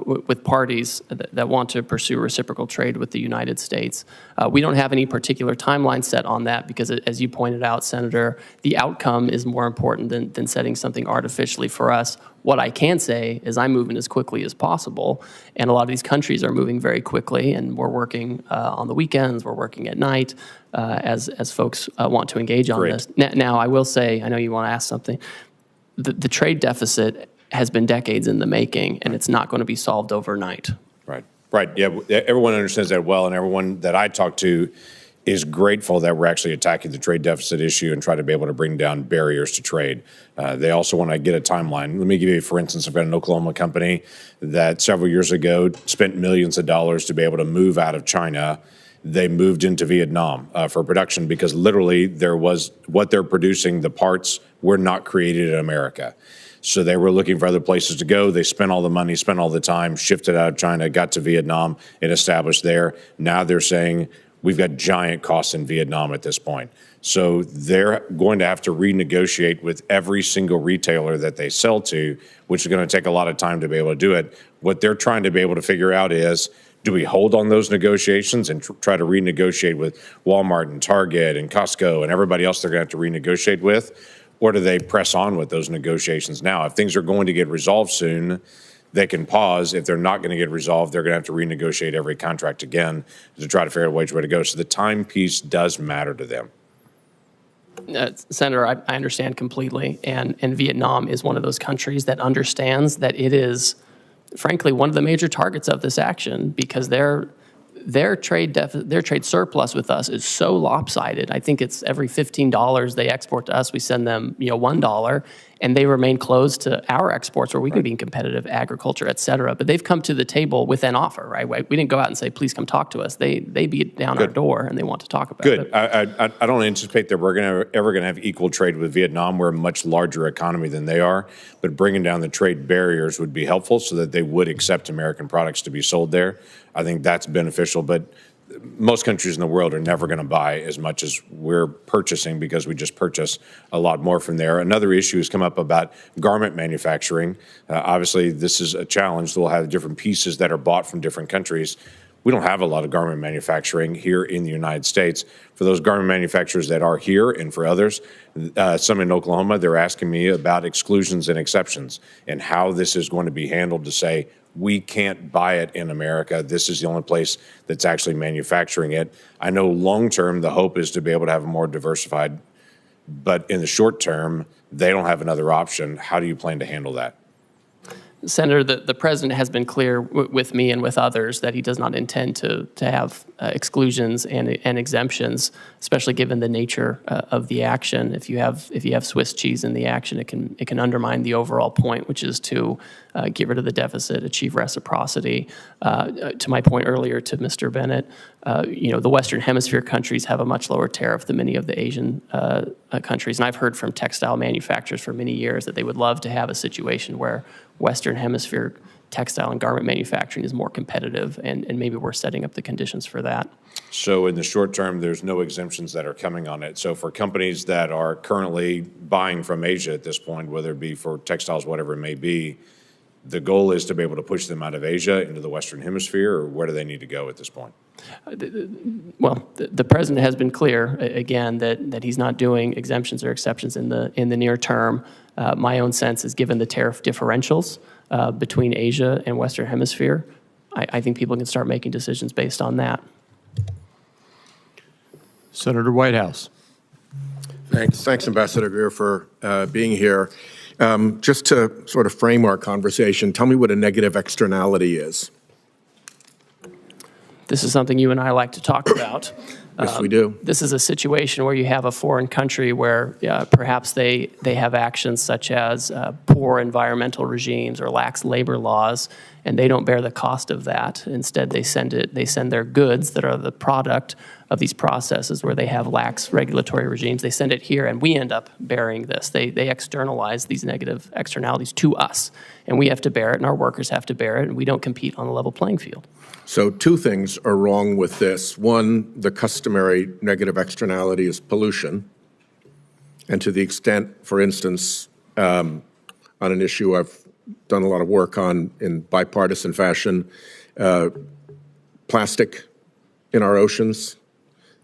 with parties that want to pursue reciprocal trade with the United States. We don't have any particular timeline set on that because, as you pointed out, Senator, the outcome is more important than setting something artificially for us. What I can say is I'm moving as quickly as possible, and a lot of these countries are moving very quickly, and we're working on the weekends, we're working at night as folks want to engage on this. Now, I will say, I know you want to ask something, the trade deficit has been decades in the making, and it's not going to be solved overnight. Right. Yeah, everyone understands that well, and everyone that I talk to is grateful that we're actually attacking the trade deficit issue and try to be able to bring down barriers to trade. They also want to get a timeline. Let me give you, for instance, I've got an Oklahoma company that several years ago spent millions of dollars to be able to move out of China. They moved into Vietnam for production because literally there was what they're producing, the parts were not created in America. So they were looking for other places to go. They spent all the money, spent all the time, shifted out of China, got to Vietnam and established there. Now they're saying, we've got giant costs in Vietnam at this point. So they're going to have to renegotiate with every single retailer that they sell to, which is going to take a lot of time to be able to do it. What they're trying to be able to figure out is, do we hold on those negotiations and try to renegotiate with Walmart and Target and Costco and everybody else they're going to have to renegotiate with? Or do they press on with those negotiations now? If things are going to get resolved soon, they can pause. If they're not going to get resolved, they're going to have to renegotiate every contract again to try to figure out which way to go. So the time piece does matter to them. Senator, I understand completely. And Vietnam is one of those countries that understands that it is, frankly, one of the major targets of this action because their trade surplus with us is so lopsided. I think it's every $15 they export to us, we send them $1, and they remain closed to our exports where we can be competitive, agriculture, et cetera. But they've come to the table with an offer, right? We didn't go out and say, please come talk to us. They beat down our door and they want to talk about it. Good. I don't anticipate that we're ever going to have equal trade with Vietnam. We're a much larger economy than they are, but bringing down the trade barriers would be helpful so that they would accept American products to be sold there. I think that's beneficial, but most countries in the world are never going to buy as much as we're purchasing because we just purchase a lot more from there. Another issue has come up about garment manufacturing. Obviously, this is a challenge. We'll have different pieces that are bought from different countries. We don't have a lot of garment manufacturing here in the United States. For those garment manufacturers that are here and for others, some in Oklahoma, they're asking me about exclusions and exceptions and how this is going to be handled to say, we can't buy it in America. This is the only place that's actually manufacturing it. I know long-term, the hope is to be able to have a more diversified, but in the short term, they don't have another option. How do you plan to handle that? Senator, the president has been clear with me and with others that he does not intend to have exclusions and exemptions, especially given the nature of the action. If you have Swiss cheese in the action, it can undermine the overall point, which is to get rid of the deficit, achieve reciprocity. To my point earlier to Mr. Bennett, the Western Hemisphere countries have a much lower tariff than many of the Asian countries, and I've heard from textile manufacturers for many years that they would love to have a situation where Western Hemisphere textile and garment manufacturing is more competitive, and maybe we're setting up the conditions for that. So in the short term, there's no exemptions that are coming on it. So for companies that are currently buying from Asia at this point, whether it be for textiles, whatever it may be, the goal is to be able to push them out of Asia into the Western Hemisphere, or where do they need to go at this point? Well, the president has been clear again that he's not doing exemptions or exceptions in the near term. My own sense is, given the tariff differentials between Asia and Western Hemisphere, I think people can start making decisions based on that. Senator Whitehouse. Thanks, Ambassador Greer, for being here. Just to sort of frame our conversation, tell me what a negative externality is. This is something you and I like to talk about. Yes, we do. This is a situation where you have a foreign country where perhaps they have actions such as poor environmental regimes or lax labor laws, and they don't bear the cost of that. Instead, they send their goods that are the product of these processes where they have lax regulatory regimes. They send it here, and we end up bearing this. They externalize these negative externalities to us, and we have to bear it, and our workers have to bear it, and we don't compete on a level playing field. So two things are wrong with this. One, the customary negative externality is pollution. And to the extent, for instance, on an issue I've done a lot of work on in bipartisan fashion, plastic in our oceans.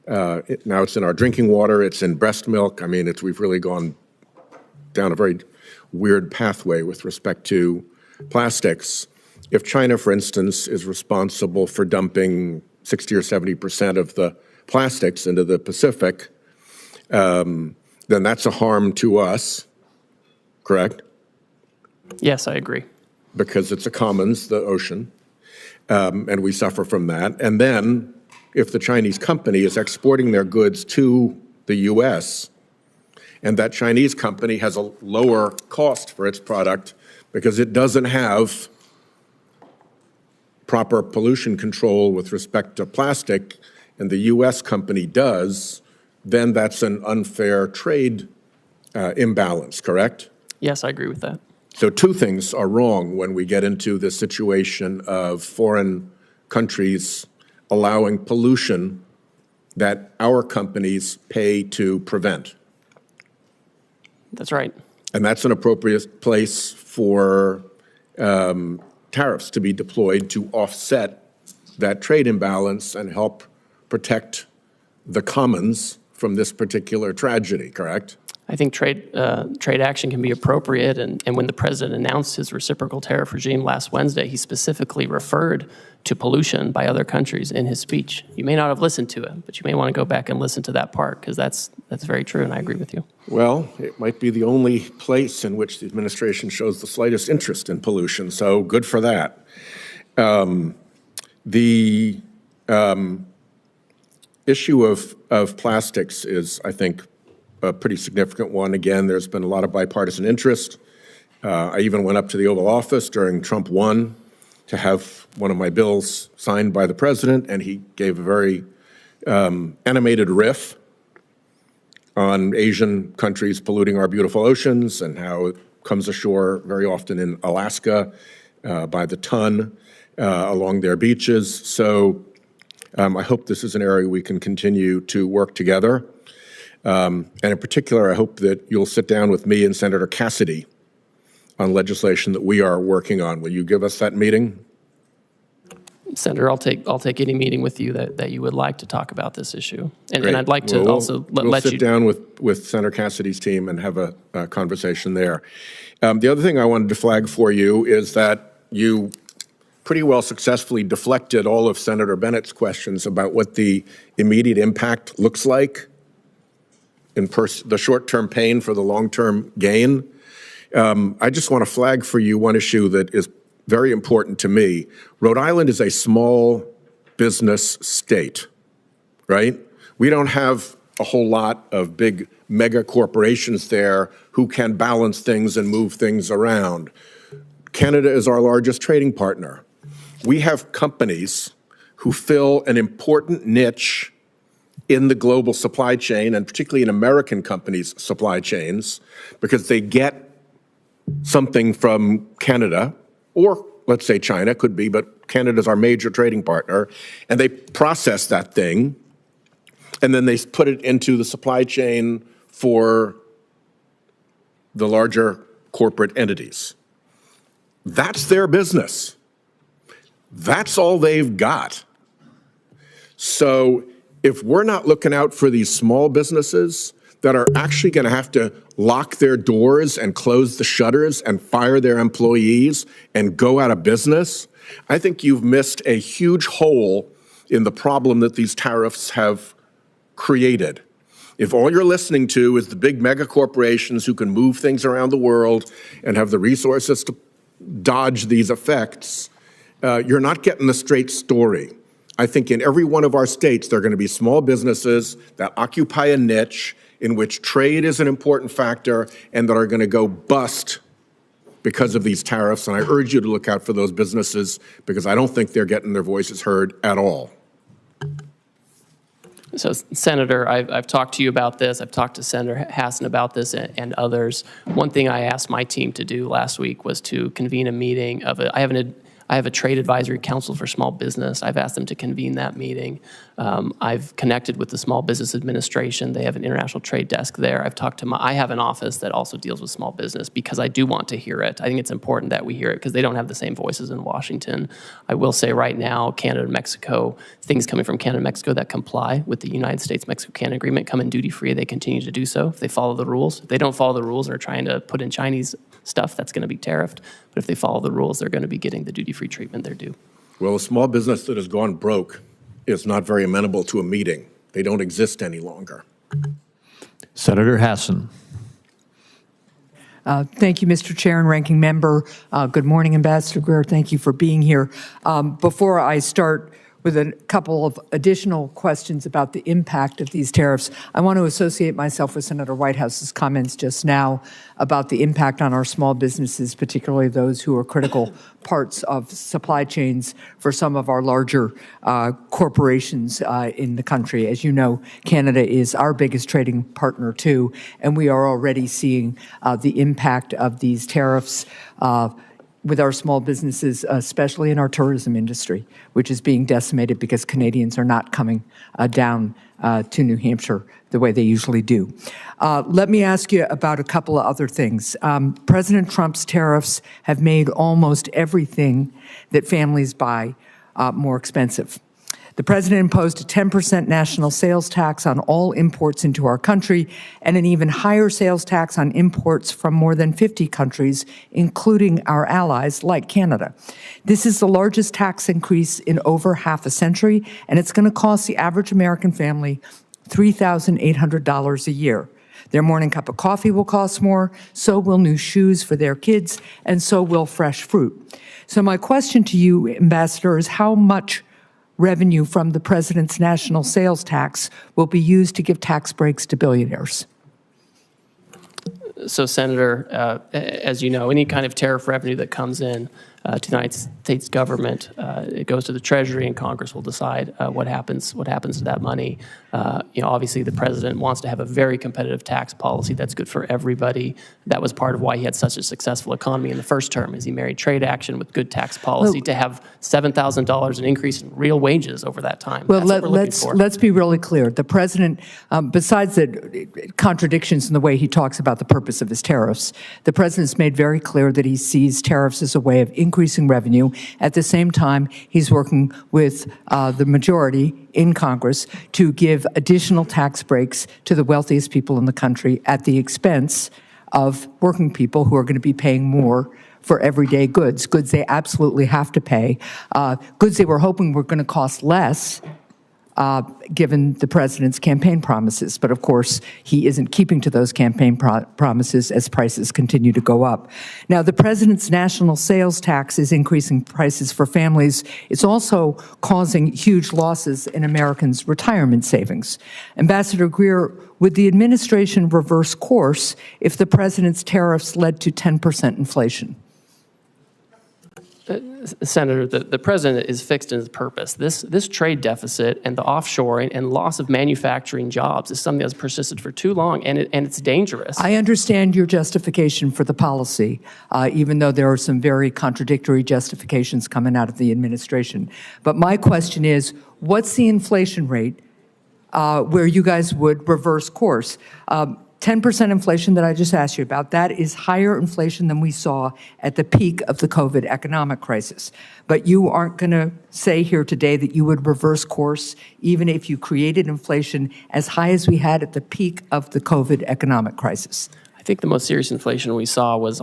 Now it's in our drinking water, it's in breast milk. I mean, we've really gone down a very weird pathway with respect to plastics. If China, for instance, is responsible for dumping 60 or 70% of the plastics into the Pacific, then that's a harm to us, correct? Yes, I agree. Because it's a commons, the ocean, and we suffer from that. And then if the Chinese company is exporting their goods to the U.S., and that Chinese company has a lower cost for its product because it doesn't have proper pollution control with respect to plastic, and the U.S. company does, then that's an unfair trade imbalance, correct? Yes, I agree with that. So two things are wrong when we get into this situation of foreign countries allowing pollution that our companies pay to prevent. That's right. And that's an appropriate place for tariffs to be deployed to offset that trade imbalance and help protect the commons from this particular tragedy, correct? I think trade action can be appropriate, and when the president announced his reciprocal tariff regime last Wednesday, he specifically referred to pollution by other countries in his speech. You may not have listened to it, but you may want to go back and listen to that part, because that's very true, and I agree with you. Well, it might be the only place in which the administration shows the slightest interest in pollution, so good for that. The issue of plastics is, I think, a pretty significant one. Again, there's been a lot of bipartisan interest. I even went up to the Oval Office during Trump 1 to have one of my bills signed by the president, and he gave a very animated riff on Asian countries polluting our beautiful oceans and how it comes ashore very often in Alaska by the ton along their beaches. So I hope this is an area we can continue to work together. And in particular, I hope that you'll sit down with me and Senator Cassidy on legislation that we are working on. Will you give us that meeting? Senator, I'll take any meeting with you that you would like to talk about this issue. And Great. I'd like to Well, also we'll let you... sit down with Senator Cassidy's team and have a conversation there. The other thing I wanted to flag for you is that you pretty well successfully deflected all of Senator Bennett's questions about what the immediate impact looks like in the short-term pain for the long-term gain. I just want to flag for you one issue that is very important to me. Rhode Island is a small business state, right? We don't have a whole lot of big mega corporations there who can balance things and move things around. Canada is our largest trading partner. We have companies who fill an important niche in the global supply chain, and particularly in American companies' supply chains, because they get something from Canada, or let's say China, could be, but Canada's our major trading partner, and they process that thing, and then they put it into the supply chain for the larger corporate entities. That's their business. That's all they've got. So if we're not looking out for these small businesses that are actually going to have to lock their doors and close the shutters and fire their employees and go out of business, I think you've missed a huge hole in the problem that these tariffs have created. If all you're listening to is the big mega corporations who can move things around the world and have the resources to dodge these effects, you're not getting the straight story. I think in every one of our states, there are going to be small businesses that occupy a niche in which trade is an important factor and that are going to go bust because of these tariffs. And I urge you to look out for those businesses because I don't think they're getting their voices heard at all. So, Senator, I've talked to you about this. I've talked to Senator Hassan about this and others. One thing I asked my team to do last week was to convene a meeting of I have a trade advisory council for small business. I've asked them to convene that meeting. I've connected with the Small Business Administration. They have an international trade desk there. I have an office that also deals with small business because I do want to hear it. I think it's important that we hear it because they don't have the same voices in Washington. I will say right now, Canada and Mexico, things coming from Canada and Mexico that comply with the United States-Mexico-Canada agreement come in duty-free. They continue to do so if they follow the rules. If they don't follow the rules and are trying to put in Chinese stuff, that's going to be tariffed. But if they follow the rules, they're going to be getting the duty-free treatment they're due. Well, a small business that has gone broke is not very amenable to a meeting. They don't exist any longer. Senator Hassan. Thank you, Mr. Chair and Ranking Member. Good morning, Ambassador Greer. Thank you for being here. Before I start with a couple of additional questions about the impact of these tariffs. I want to associate myself with Senator Whitehouse's comments just now about the impact on our small businesses, particularly those who are critical parts of supply chains for some of our larger corporations in the country. As you know, Canada is our biggest trading partner too, and we are already seeing the impact of these tariffs with our small businesses, especially in our tourism industry, which is being decimated because Canadians are not coming down to New Hampshire the way they usually do. Let me ask you about a couple of other things. President Trump's tariffs have made almost everything that families buy more expensive. The president imposed a 10% national sales tax on all imports into our country and an even higher sales tax on imports from more than 50 countries, including our allies like Canada. This is the largest tax increase in over half a century, and it's going to cost the average American family $3,800 a year. Their morning cup of coffee will cost more, so will new shoes for their kids, and so will fresh fruit. So my question to you, Ambassador, is how much revenue from the president's national sales tax will be used to give tax breaks to billionaires? So, Senator, as you know, any kind of tariff revenue that comes in to the United States government, it goes to the Treasury, and Congress will decide what happens to that money. Obviously, the president wants to have a very competitive tax policy that's good for everybody. That was part of why he had such a successful economy in the first term, is he married trade action with good tax policy to have $7,000 an increase in real wages over that time. Well, That's what we're looking for. let's be really clear. The president, besides the contradictions in the way he talks about the purpose of his tariffs, the president's made very clear that he sees tariffs as a way of increasing revenue. At the same time, he's working with the majority in Congress to give additional tax breaks to the wealthiest people in the country at the expense of working people who are going to be paying more for everyday goods they absolutely have to pay, goods they were hoping were going to cost less, given the president's campaign promises. But of course, he isn't keeping to those campaign promises as prices continue to go up. Now, the president's national sales tax is increasing prices for families. It's also causing huge losses in Americans' retirement savings. Ambassador Greer, would the administration reverse course if the president's tariffs led to 10% inflation? Senator, the president is fixed in his purpose. This trade deficit and the offshoring and loss of manufacturing jobs is something that's persisted for too long, and it's dangerous. I understand your justification for the policy, even though there are some very contradictory justifications coming out of the administration. But my question is, what's the inflation rate where you guys would reverse course? 10% inflation that I just asked you about, that is higher inflation than we saw at the peak of the COVID economic crisis. But you aren't going to say here today that you would reverse course even if you created inflation as high as we had at the peak of the COVID economic crisis. I think the most serious inflation we saw was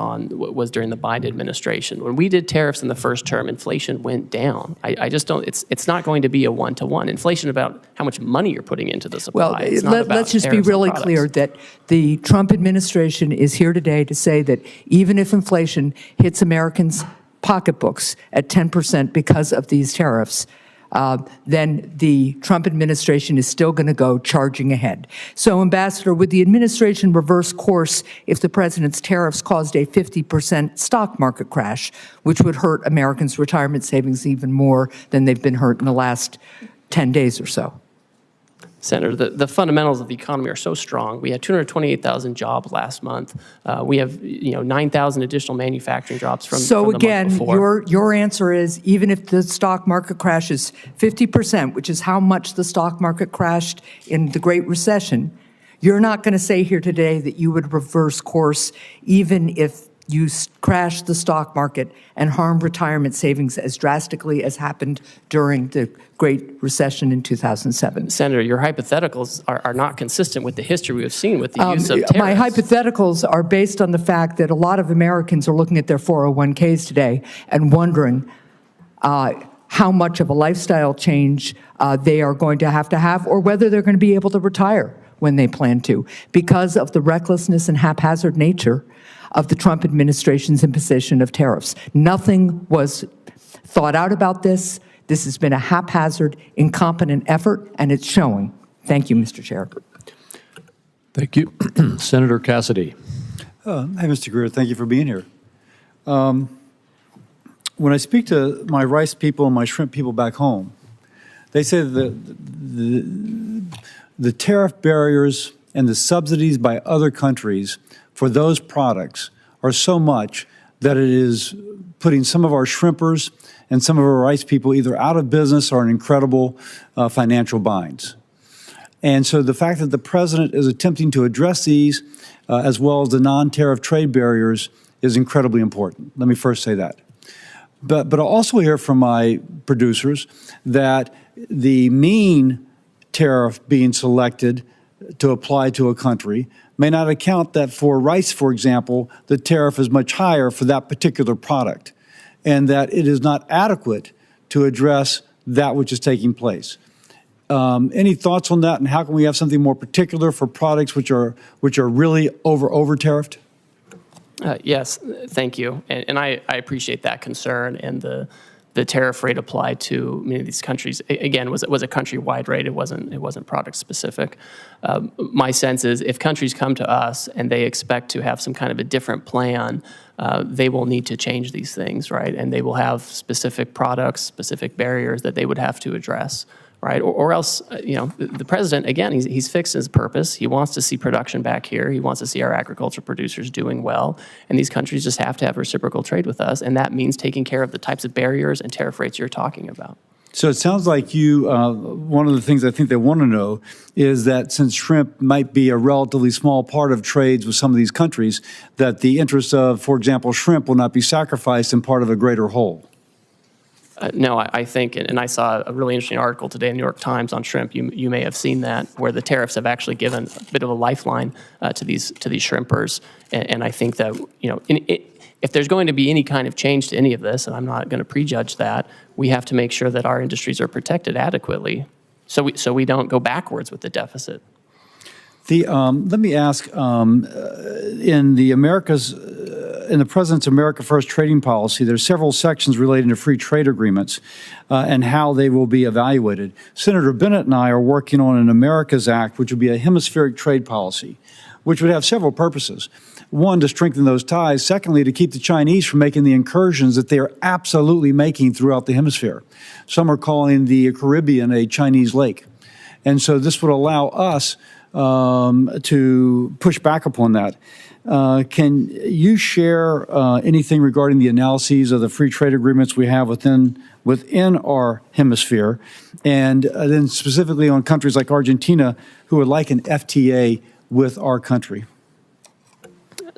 during the Biden administration. When we did tariffs in the first term, inflation went down. I just don't. It's not going to be a one-to-one. Inflation about how much money you're putting into the supply. Well, it's not about let's just be tariffs really on clear products. that the Trump administration is here today to say that even if inflation hits Americans' pocketbooks at 10% because of these tariffs, then the Trump administration is still going to go charging ahead. So, Ambassador, would the administration reverse course if the president's tariffs caused a 50% stock market crash, which would hurt Americans' retirement savings even more than they've been hurt in the last 10 days or so? Senator, the fundamentals of the economy are so strong. We had 228,000 jobs last month. We have 9,000 additional manufacturing jobs from the month before. Your answer is even if the stock market crashes 50%, which is how much the stock market crashed in the Great Recession, you're not going to say here today that you would reverse course even if you crash the stock market and harm retirement savings as drastically as happened during the Great Recession in 2007. Senator, your hypotheticals are not consistent with the history we have seen with the use of tariffs. My hypotheticals are based on the fact that a lot of Americans are looking at their 401ks today and wondering how much of a lifestyle change they are going to have, or whether they're going to be able to retire when they plan to, because of the recklessness and haphazard nature of the Trump administration's imposition of tariffs. Nothing was thought out about this. This has been a haphazard, incompetent effort, and it's showing. Thank you, Mr. Chair. Thank you. Senator Cassidy. Hi, Mr. Greer. Thank you for being here. When I speak to my rice people and my shrimp people back home, they say that the tariff barriers and the subsidies by other countries for those products are so much that it is putting some of our shrimpers and some of our rice people either out of business or in incredible financial binds. And so the fact that the president is attempting to address these as well as the non-tariff trade barriers is incredibly important. Let me first say that. But I'll also hear from my producers that the mean tariff being selected to apply to a country may not account that for rice, for example, the tariff is much higher for that particular product, and that it is not adequate to address that which is taking place. Any thoughts on that, and how can we have something more particular for products which are really over tariffed? Yes, thank you. And I appreciate that concern, and the tariff rate applied to many of these countries, again, was a countrywide rate. It wasn't product specific. My sense is if countries come to us and they expect to have some kind of a different plan, they will need to change these things, right? And they will have specific products, specific barriers that they would have to address. Right, or else, the president, again, he's fixed his purpose. He wants to see production back here. He wants to see our agriculture producers doing well. And these countries just have to have reciprocal trade with us. And that means taking care of the types of barriers and tariff rates you're talking about. So it sounds like you, one of the things I think they want to know is that since shrimp might be a relatively small part of trades with some of these countries, that the interests of, for example, shrimp will not be sacrificed in part of a greater whole. No, I think, and I saw a really interesting article today in the New York Times on shrimp. You may have seen that, where the tariffs have actually given a bit of a lifeline to these shrimpers. And I think that if there's going to be any kind of change to any of this, and I'm not going to prejudge that, we have to make sure that our industries are protected adequately, so we don't go backwards with the deficit. Let me ask, in the President's America First trading policy, there's several sections relating to free trade agreements and how they will be evaluated. Senator Bennett and I are working on an America's Act, which would be a hemispheric trade policy, which would have several purposes. One, to strengthen those ties. Secondly, to keep the Chinese from making the incursions that they are absolutely making throughout the hemisphere. Some are calling the Caribbean a Chinese lake. And so this would allow us to push back upon that. Can you share anything regarding the analyses of the free trade agreements we have within our hemisphere, and then specifically on countries like Argentina who would like an FTA with our country?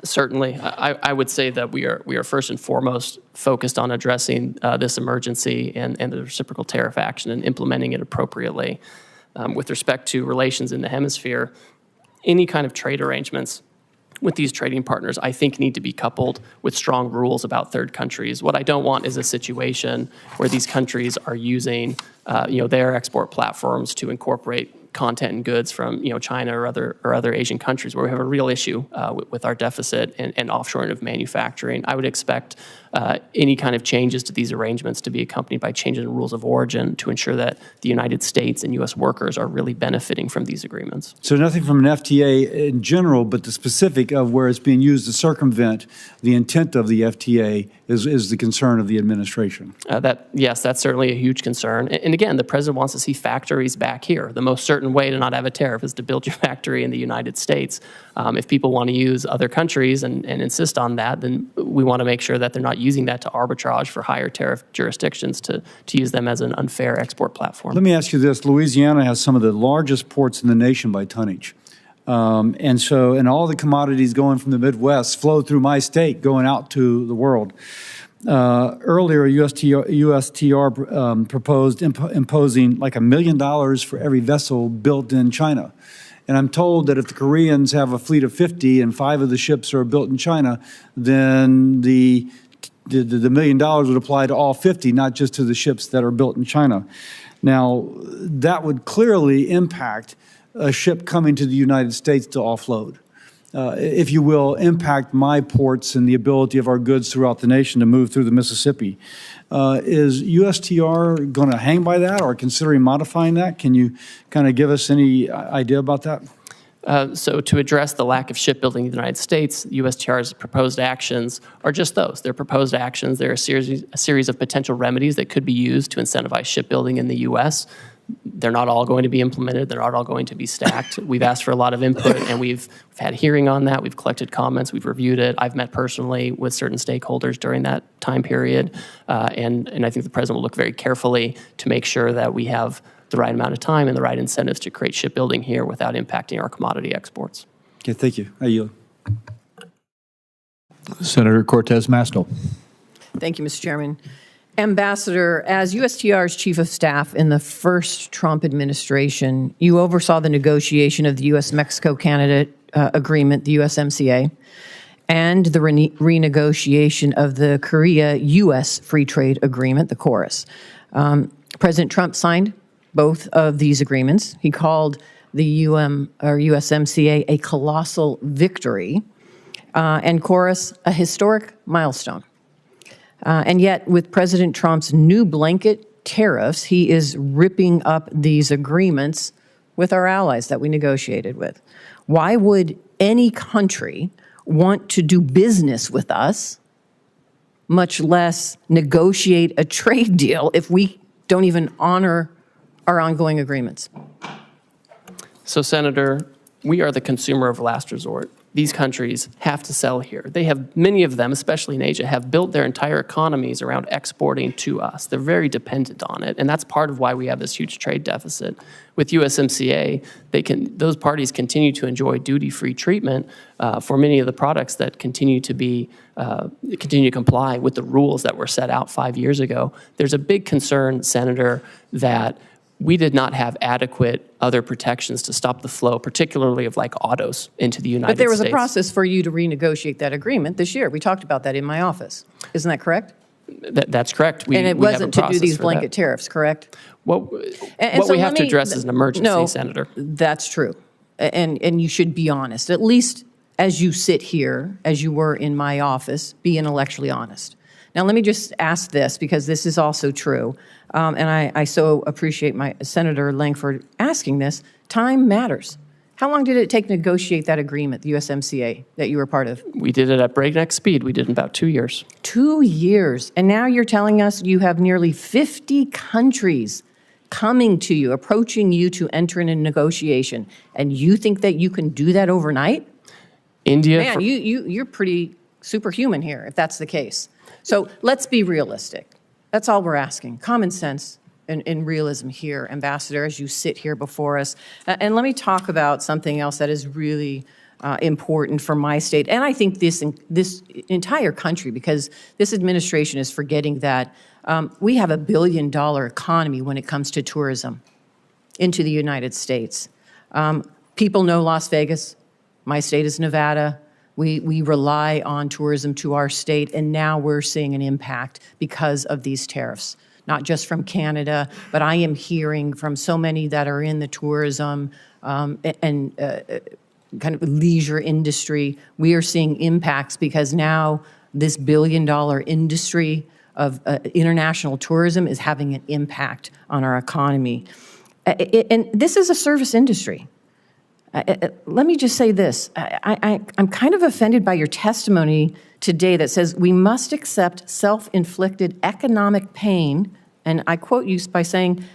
Certainly. I would say that we are first and foremost focused on addressing this emergency and the reciprocal tariff action and implementing it appropriately. With respect to relations in the hemisphere, any kind of trade arrangements with these trading partners, I think, need to be coupled with strong rules about third countries. What I don't want is a situation where these countries are using, their export platforms to incorporate content and goods from, China or other Asian countries, where we have a real issue with our deficit and offshoring of manufacturing. I would expect any kind of changes to these arrangements to be accompanied by changes in rules of origin to ensure that the United States and U.S. workers are really benefiting from these agreements. So nothing from an FTA in general, but the specific of where it's being used to circumvent the intent of the FTA is the concern of the administration. Yes, that's certainly a huge concern. And again, the president wants to see factories back here. The most certain way to not have a tariff is to build your factory in the United States. If people want to use other countries and insist on that, then we want to make sure that they're not using that to arbitrage for higher tariff jurisdictions to use them as an unfair export platform. Let me ask you this. Louisiana has some of the largest ports in the nation by tonnage. And all the commodities going from the Midwest flow through my state going out to the world. Earlier, USTR proposed imposing like $1 million for every vessel built in China. And I'm told that if the Koreans have a fleet of 50 and 5 of the ships are built in China, then the $1 million would apply to all 50, not just to the ships that are built in China. Now, that would clearly impact a ship coming to the United States to offload. if you will, impact my ports and the ability of our goods throughout the nation to move through the Mississippi. Is USTR going to hang by that or considering modifying that? Can you kind of give us any idea about that? So to address the lack of shipbuilding in the United States, USTR's proposed actions are just those. They're proposed actions. They're a series of potential remedies that could be used to incentivize shipbuilding in the U.S. They're not all going to be implemented. They're not all going to be stacked. We've asked for a lot of input, and we've had a hearing on that. We've collected comments. We've reviewed it. I've met personally with certain stakeholders during that time period, and I think the President will look very carefully to make sure that we have the right amount of time and the right incentives to create shipbuilding here without impacting our commodity exports. Okay, thank you. I yield. Senator Cortez Masto. Thank you, Mr. Chairman. Ambassador, as USTR's Chief of Staff in the first Trump administration, you oversaw the negotiation of the U.S.-Mexico-Canada agreement, the USMCA, and the renegotiation of the Korea-U.S. Free Trade Agreement, the KORUS. President Trump signed both of these agreements. He called the USMCA a colossal victory, and KORUS a historic milestone. And yet, with President Trump's new blanket tariffs, he is ripping up these agreements with our allies that we negotiated with. Why would any country want to do business with us, much less negotiate a trade deal, if we don't even honor our ongoing agreements? So, Senator, we are the consumer of last resort. These countries have to sell here. They have, many of them, especially in Asia, have built their entire economies around exporting to us. They're very dependent on it, and that's part of why we have this huge trade deficit. With USMCA, those parties continue to enjoy duty-free treatment for many of the products that continue to comply with the rules that were set out 5 years ago. There's a big concern, Senator, that we did not have adequate other protections to stop the flow, particularly of like autos into the United States. But there was a process for you to renegotiate that agreement this year. We talked about that in my office. Isn't that correct? That's correct. And it wasn't to do these blanket tariffs, correct? What we have to address is an emergency, Senator. That's true. And you should be honest. At least as you sit here, as you were in my office, be intellectually honest. Now, let me just ask this, because this is also true, and I so appreciate my Senator Lankford asking this. Time matters. How long did it take to negotiate that agreement, the USMCA, that you were part of? We did it at breakneck speed. We did it in about 2 years. 2 years. And now you're telling us you have nearly 50 countries coming to you, approaching you to enter in a negotiation, and you think that you can do that overnight? India. Man, you're pretty superhuman here, if that's the case. So let's be realistic. That's all we're asking. Common sense and realism here, Ambassador, as you sit here before us. And let me talk about something else that is really important for my state, and I think this entire country, because this administration is forgetting that we have $1 billion economy when it comes to tourism into the United States. People know Las Vegas. My state is Nevada. We rely on tourism to our state, and now we're seeing an impact because of these tariffs, not just from Canada, but I am hearing from so many that are in the tourism and kind of leisure industry. We are seeing impacts because now this $1 billion industry of international tourism is having an impact on our economy. And this is a service industry. Let me just say this. I'm kind of offended by your testimony today that says we must accept self-inflicted economic pain, and I quote you by saying,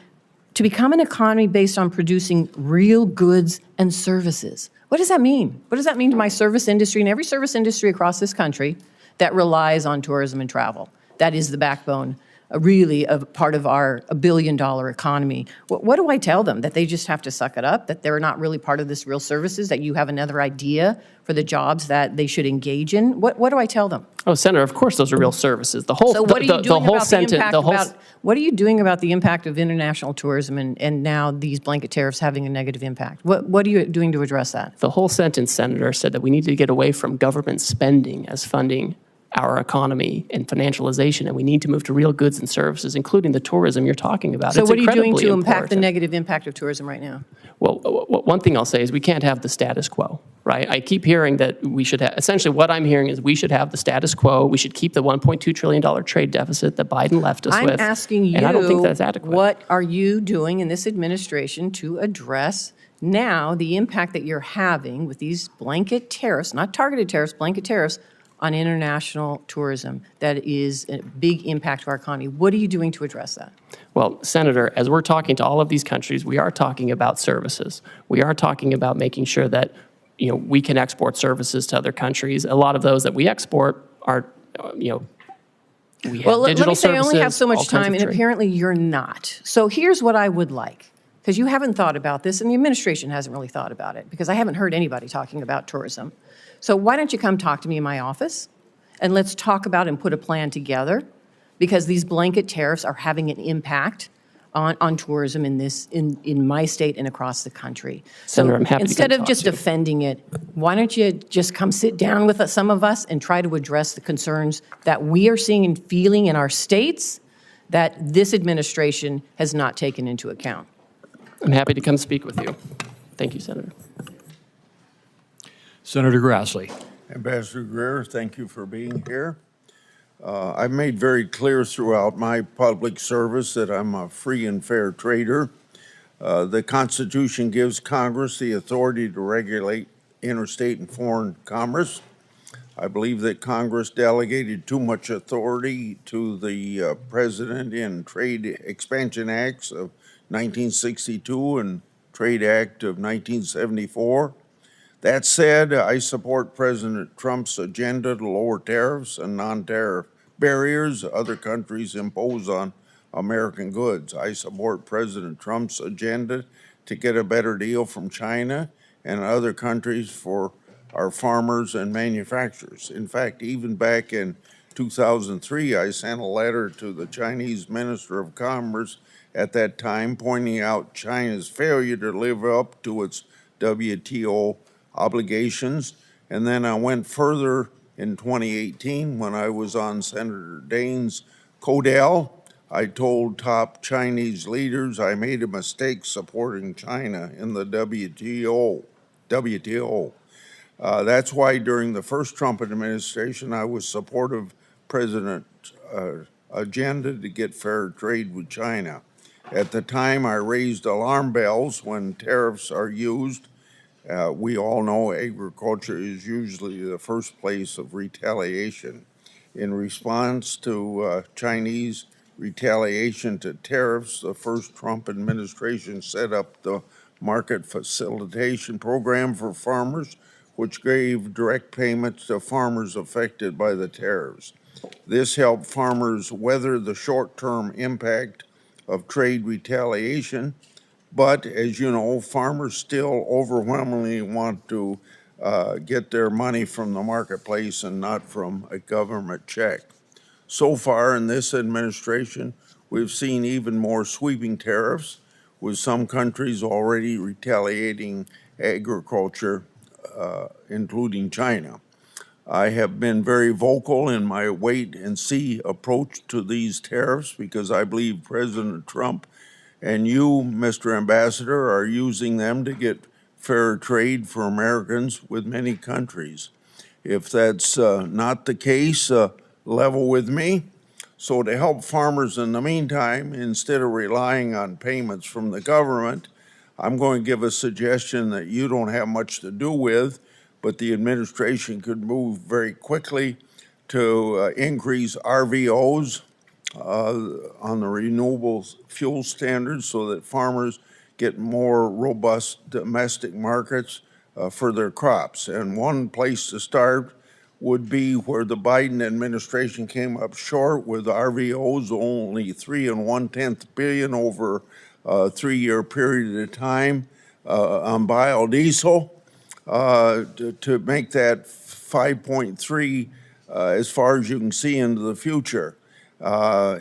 to become an economy based on producing real goods and services. What does that mean? What does that mean to my service industry and every service industry across this country that relies on tourism and travel? That is the backbone, really, of part of our $1 billion economy. What do I tell them? That they just have to suck it up? That they're not really part of this real services? That you have another idea for the jobs that they should engage in? What do I tell them? Oh, Senator, of course those are real services. The whole, so what are you doing whole about sentence, the impact the whole. What are you doing about the impact of international tourism and now these blanket tariffs having a negative impact? What are you doing to address that? The whole sentence, Senator, said that we need to get away from government spending as funding our economy and financialization, and we need to move to real goods and services, including the tourism you're talking about. So it's what are you doing to incredibly impact the important. negative impact of tourism right now? Well, one thing I'll say is we can't have the status quo. right? I keep hearing that we should have, essentially what I'm hearing is we should have the status quo. We should keep the $1.2 trillion trade deficit that Biden left us with. I'm asking you, and I don't think that's adequate. what are you doing in this administration to address now the impact that you're having with these blanket tariffs, not targeted tariffs, blanket tariffs, on international tourism that is a big impact to our economy? What are you doing to address that? Well, Senator, as we're talking to all of these countries, we are talking about services. We are talking about making sure that we can export services to other countries. A lot of those that we export are, we have Well, let digital me say I only have services, so all much kinds time, of and trade. apparently you're not. So here's what I would like, because you haven't thought about this, and the administration hasn't really thought about it, because I haven't heard anybody talking about tourism. So why don't you come talk to me in my office, and let's talk about and put a plan together, because these blanket tariffs are having an impact on tourism in my state and across the country. Senator, I'm happy to instead come of just talk to you. defending it, why don't you just come sit down with some of us and try to address the concerns that we are seeing and feeling in our states that this administration has not taken into account? I'm happy to come speak with you. Thank you, Senator. Senator Grassley. Ambassador Greer, thank you for being here. I've made very clear throughout my public service that I'm a free and fair trader. The Constitution gives Congress the authority to regulate interstate and foreign commerce. I believe that Congress delegated too much authority to the President in Trade Expansion Acts of 1962 and Trade Act of 1974. That said, I support President Trump's agenda to lower tariffs and non-tariff barriers other countries impose on American goods. I support President Trump's agenda to get a better deal from China and other countries for our farmers and manufacturers. In fact, even back in 2003, I sent a letter to the Chinese Minister of Commerce at that time pointing out China's failure to live up to its WTO obligations. And then I went further in 2018 when I was on Senator Daines' Codell. I told top Chinese leaders I made a mistake supporting China in the WTO. That's why during the first Trump administration, I was supportive of President's agenda to get fair trade with China. At the time, I raised alarm bells when tariffs are used. We all know agriculture is usually the first place of retaliation. In response to Chinese retaliation to tariffs, the first Trump administration set up the Market Facilitation Program for farmers, which gave direct payments to farmers affected by the tariffs. This helped farmers weather the short-term impact of trade retaliation. But as you know, farmers still overwhelmingly want to get their money from the marketplace and not from a government check. So far in this administration, we've seen even more sweeping tariffs, with some countries already retaliating agriculture, including China. I have been very vocal in my wait-and-see approach to these tariffs because I believe President Trump and you, Mr. Ambassador, are using them to get fair trade for Americans with many countries. If that's not the case, level with me. So to help farmers in the meantime, instead of relying on payments from the government, I'm going to give a suggestion that you don't have much to do with, but the administration could move very quickly to increase RVOs on the renewable fuel standards so that farmers get more robust domestic markets for their crops. And one place to start would be where the Biden administration came up short with RVOs, only 3 1/10 billion over a 3-year period of time on biodiesel, to make that 5.3 as far as you can see into the future. That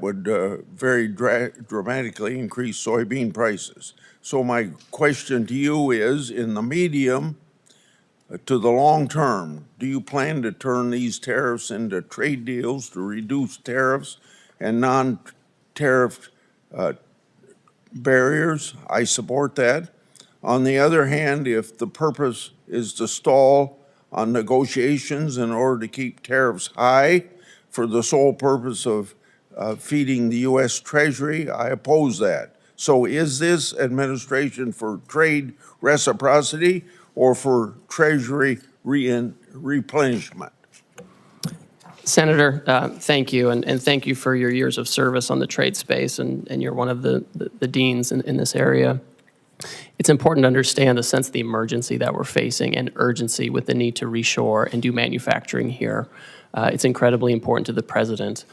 would very dramatically increase soybean prices. So my question to you is, in the medium to the long term, do you plan to turn these tariffs into trade deals to reduce tariffs and non-tariff barriers. I support that. On the other hand, if the purpose is to stall on negotiations in order to keep tariffs high for the sole purpose of feeding the U.S. Treasury, I oppose that. So is this administration for trade reciprocity or for Treasury replenishment? Senator, thank you, and thank you for your years of service on the trade space, and you're one of the deans in this area. It's important to understand the sense of the emergency that we're facing and urgency with the need to reshore and do manufacturing here. It's incredibly important to the president.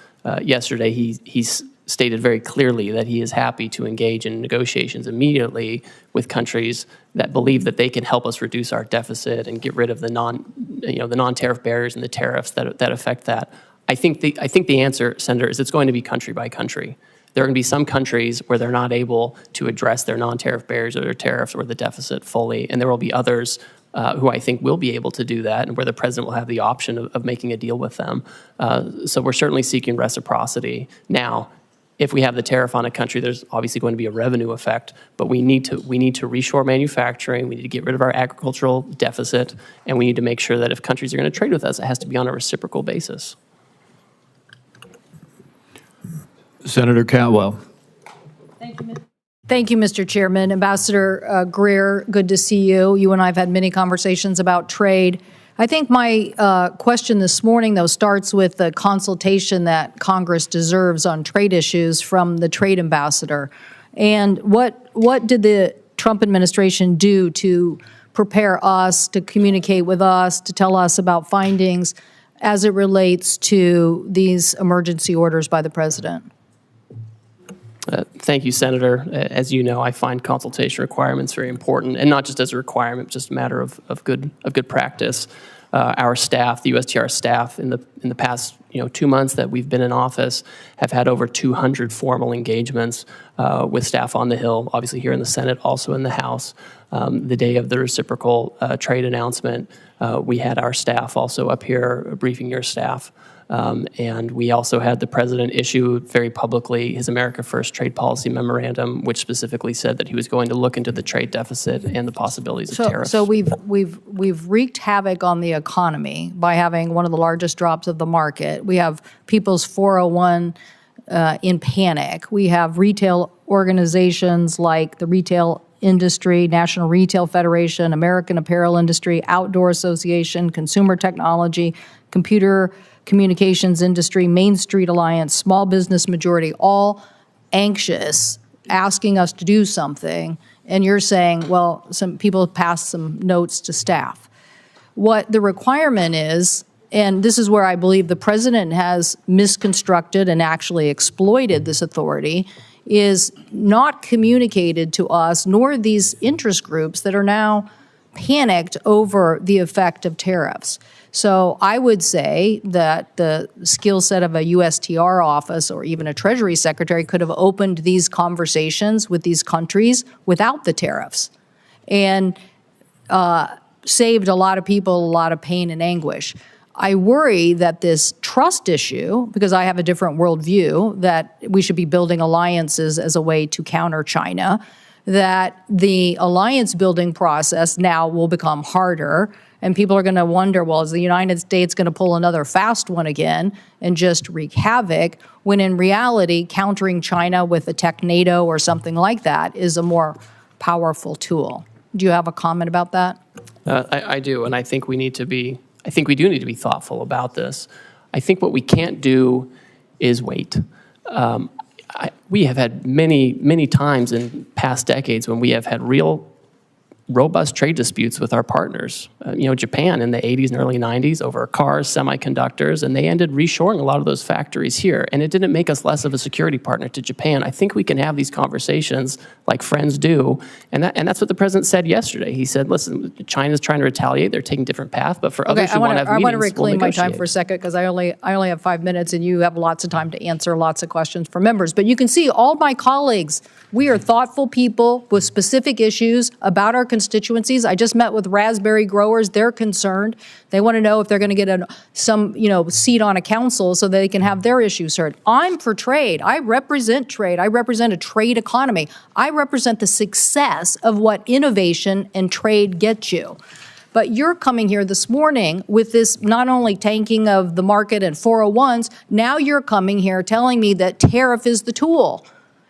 Yesterday, he stated very clearly that he is happy to engage in negotiations immediately with countries that believe that they can help us reduce our deficit and get rid of the non-tariff barriers and the tariffs that affect that. I think the answer, Senator, is it's going to be country by country. There are going to be some countries where they're not able to address their non-tariff barriers or their tariffs or the deficit fully, and there will be others who I think will be able to do that, and where the president will have the option of making a deal with them. So we're certainly seeking reciprocity. Now, if we have the tariff on a country, there's obviously going to be a revenue effect, but we need to reshore manufacturing, we need to get rid of our agricultural deficit, and we need to make sure that if countries are going to trade with us, it has to be on a reciprocal basis. Senator Cantwell. Thank you, Mr. Chairman. Ambassador Greer, good to see you. You and I have had many conversations about trade. I think my question this morning, though, starts with the consultation that Congress deserves on trade issues from the trade ambassador. And what did the Trump administration do to prepare us, to communicate with us, to tell us about findings as it relates to these emergency orders by the president? Thank you, Senator. As you know, I find consultation requirements very important, and not just as a requirement, just a matter of good practice. Our staff, the USTR staff, in the past 2 months that we've been in office, have had over 200 formal engagements with staff on the Hill, obviously here in the Senate, also in the House. The day of the reciprocal trade announcement, we had our staff also up here briefing your staff. And we also had the president issue very publicly his America First trade policy memorandum, which specifically said that he was going to look into the trade deficit and the possibilities of tariffs. So we've wreaked havoc on the economy by having one of the largest drops of the market. We have people's 401 in panic. We have retail organizations like the Retail Industry, National Retail Federation, American Apparel Industry, Outdoor Association, Consumer Technology, Computer Communications Industry, Main Street Alliance, Small Business Majority, all anxious, asking us to do something. And you're saying, well, some people passed some notes to staff. What the requirement is, and this is where I believe the president has misconstructed and actually exploited this authority, is not communicated to us, nor these interest groups that are now panicked over the effect of tariffs. So I would say that the skill set of a USTR office or even a Treasury Secretary could have opened these conversations with these countries without the tariffs and saved a lot of people a lot of pain and anguish. I worry that this trust issue, because I have a different worldview, that we should be building alliances as a way to counter China, that the alliance building process now will become harder, and people are going to wonder, well, is the United States going to pull another fast one again and just wreak havoc, when in reality, countering China with a tech NATO or something like that is a more powerful tool. Do you have a comment about that? I do, and I think we do need to be thoughtful about this. I think what we can't do is wait. We have had many times in past decades when we have had real robust trade disputes with our partners. Japan in the 80s and early 90s over cars, semiconductors, and they ended reshoring a lot of those factories here. And it didn't make us less of a security partner to Japan. I think we can have these conversations like friends do. And that's what the president said yesterday. He said, listen, China's trying to retaliate. They're taking a different path. But for others who want to have meetings, I want to reclaim we'll my time for a second, because I only have 5 minutes and you have lots of time to answer lots of questions for members. But you can see all my colleagues, we are thoughtful people with specific issues about our constituencies. I just met with raspberry growers. They're concerned. They want to know if they're going to get some seat on a council so that they can have their issues heard. I'm for trade. I represent trade. I represent a trade economy. I represent the success of what innovation and trade get you. But you're coming here this morning with this not only tanking of the market and 401s, now you're coming here telling me that tariff is the tool.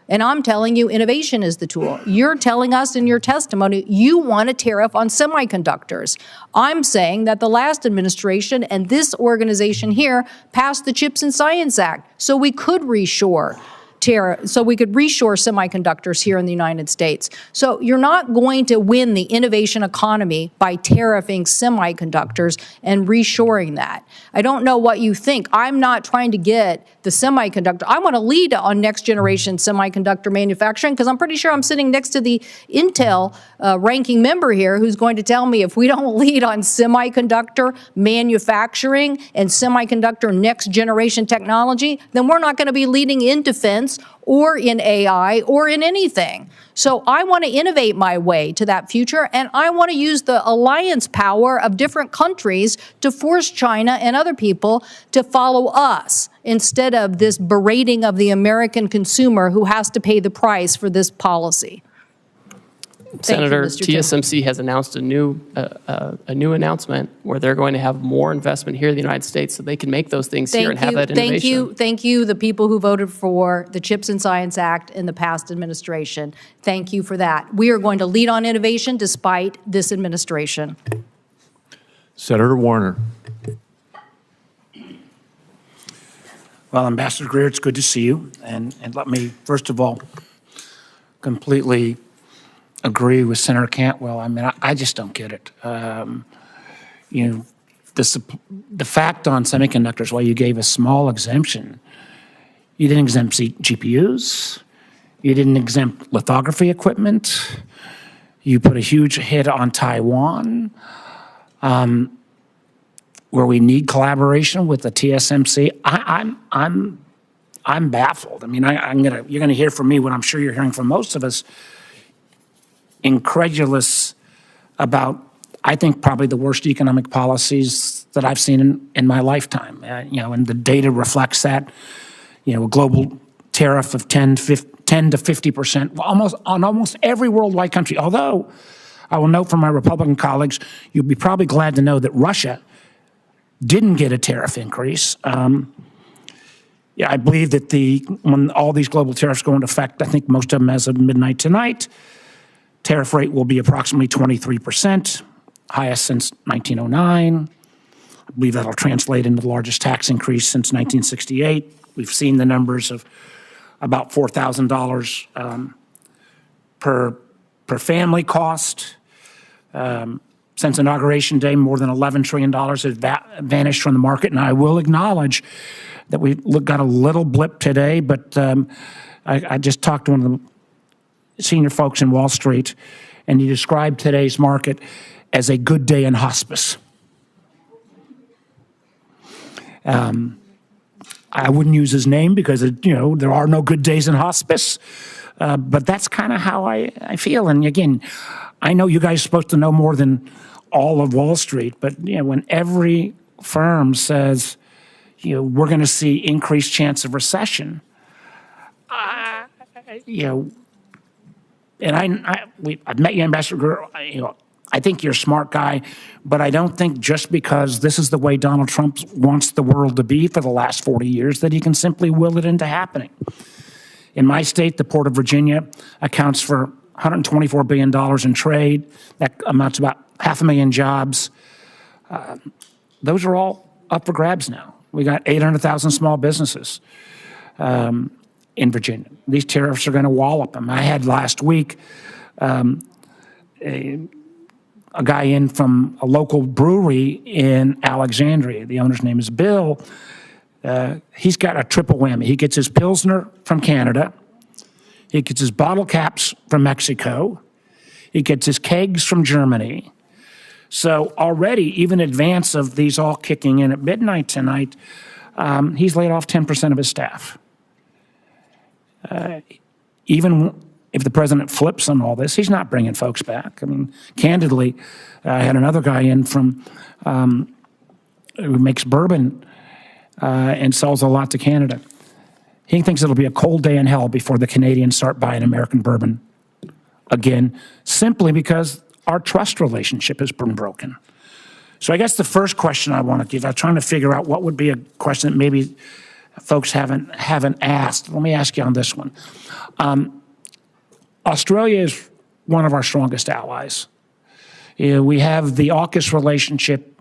And I'm telling you innovation is the tool. You're telling us in your testimony you want a tariff on semiconductors. I'm saying that the last administration and this organization here passed the CHIPS and Science Act so we could reshore semiconductors here in the United States. So you're not going to win the innovation economy by tariffing semiconductors and reshoring that. I don't know what you think. I'm not trying to get the semiconductor. I want to lead on next generation semiconductor manufacturing because I'm pretty sure I'm sitting next to the Intel ranking member here who's going to tell me if we don't lead on semiconductor manufacturing and semiconductor next generation technology, then we're not going to be leading in defense or in AI or in anything. So I want to innovate my way to that future, and I want to use the alliance power of different countries to force China and other people to follow us instead of this berating of the American consumer who has to pay the price for this policy. Senator, TSMC has announced a new announcement where they're going to have more investment here in the United States so they can make those things here and have that innovation. Thank you, the people who voted for the CHIPS and Science Act in the past administration. Thank you for that. We are going to lead on innovation despite this administration. Senator Warner. Well, Ambassador Greer, it's good to see you. And let me, first of all, completely agree with Senator Cantwell. I mean, I just don't get it. The fact on semiconductors, while you gave a small exemption, you didn't exempt GPUs, you didn't exempt lithography equipment, you put a huge hit on Taiwan, where we need collaboration with the TSMC. I'm baffled. I mean, you're gonna hear from me what I'm sure you're hearing from most of us. Incredulous about, I think, probably the worst economic policies that I've seen in my lifetime. And the data reflects that. A global tariff of 10 to 50%, on almost every worldwide country. Although, I will note from my Republican colleagues, you'll be probably glad to know that Russia didn't get a tariff increase. I believe that when all these global tariffs go into effect, I think most of them as of midnight tonight, tariff rate will be approximately 23%, highest since 1909. I believe that'll translate into the largest tax increase since 1968. We've seen the numbers of about $4,000 per family cost. Since Inauguration Day, more than $11 trillion has vanished from the market. And I will acknowledge that we got a little blip today, but I just talked to one of the senior folks in Wall Street, and he described today's market as a good day in hospice. I wouldn't use his name because, there are no good days in hospice, but that's kind of how I feel. And again, I know you guys are supposed to know more than all of Wall Street, but when every firm says, we're going to see increased chance of recession, and I've met you, Ambassador Greer. I think you're a smart guy, but I don't think just because this is the way Donald Trump wants the world to be for the last 40 years that he can simply will it into happening. In my state, the Port of Virginia accounts for $124 billion in trade. That amounts to about 500,000 jobs. Those are all up for grabs now. We got 800,000 small businesses in Virginia. These tariffs are going to wallop them. I had last week a guy in from a local brewery in Alexandria. The owner's name is Bill. He's got a triple whammy. He gets his Pilsner from Canada. He gets his bottle caps from Mexico. He gets his kegs from Germany. So already, even in advance of these all kicking in at midnight tonight, he's laid off 10% of his staff. Even if the president flips on all this, he's not bringing folks back. I mean, candidly, I had another guy in from who makes bourbon and sells a lot to Canada. He thinks it'll be a cold day in hell before the Canadians start buying American bourbon again, simply because our trust relationship has been broken. So I guess the first question I want to give, I'm trying to figure out what would be a question that maybe folks haven't asked. Let me ask you on this one. Australia is one of our strongest allies. We have the AUKUS relationship,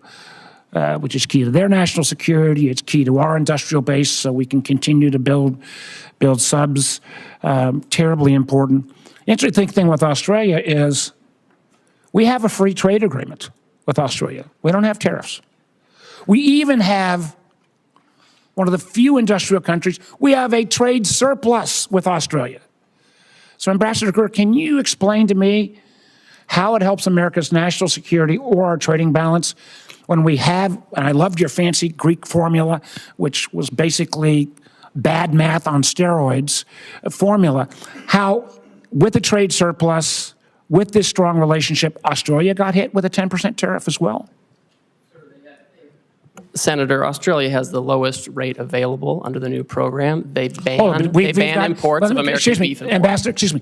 which is key to their national security. It's key to our industrial base, so we can continue to build subs. Terribly important. Interesting thing with Australia is we have a free trade agreement with Australia. We don't have tariffs. We even have one of the few industrial countries, we have a trade surplus with Australia. So Ambassador Greer, can you explain to me how it helps America's national security or our trading balance when we have, and I loved your fancy Greek formula, which was basically bad math on steroids formula, how with the trade surplus, with this strong relationship, Australia got hit with a 10% tariff as well? Senator, Australia has the lowest rate available under the new program. They ban imports of American beef and pork. Ambassador, excuse me.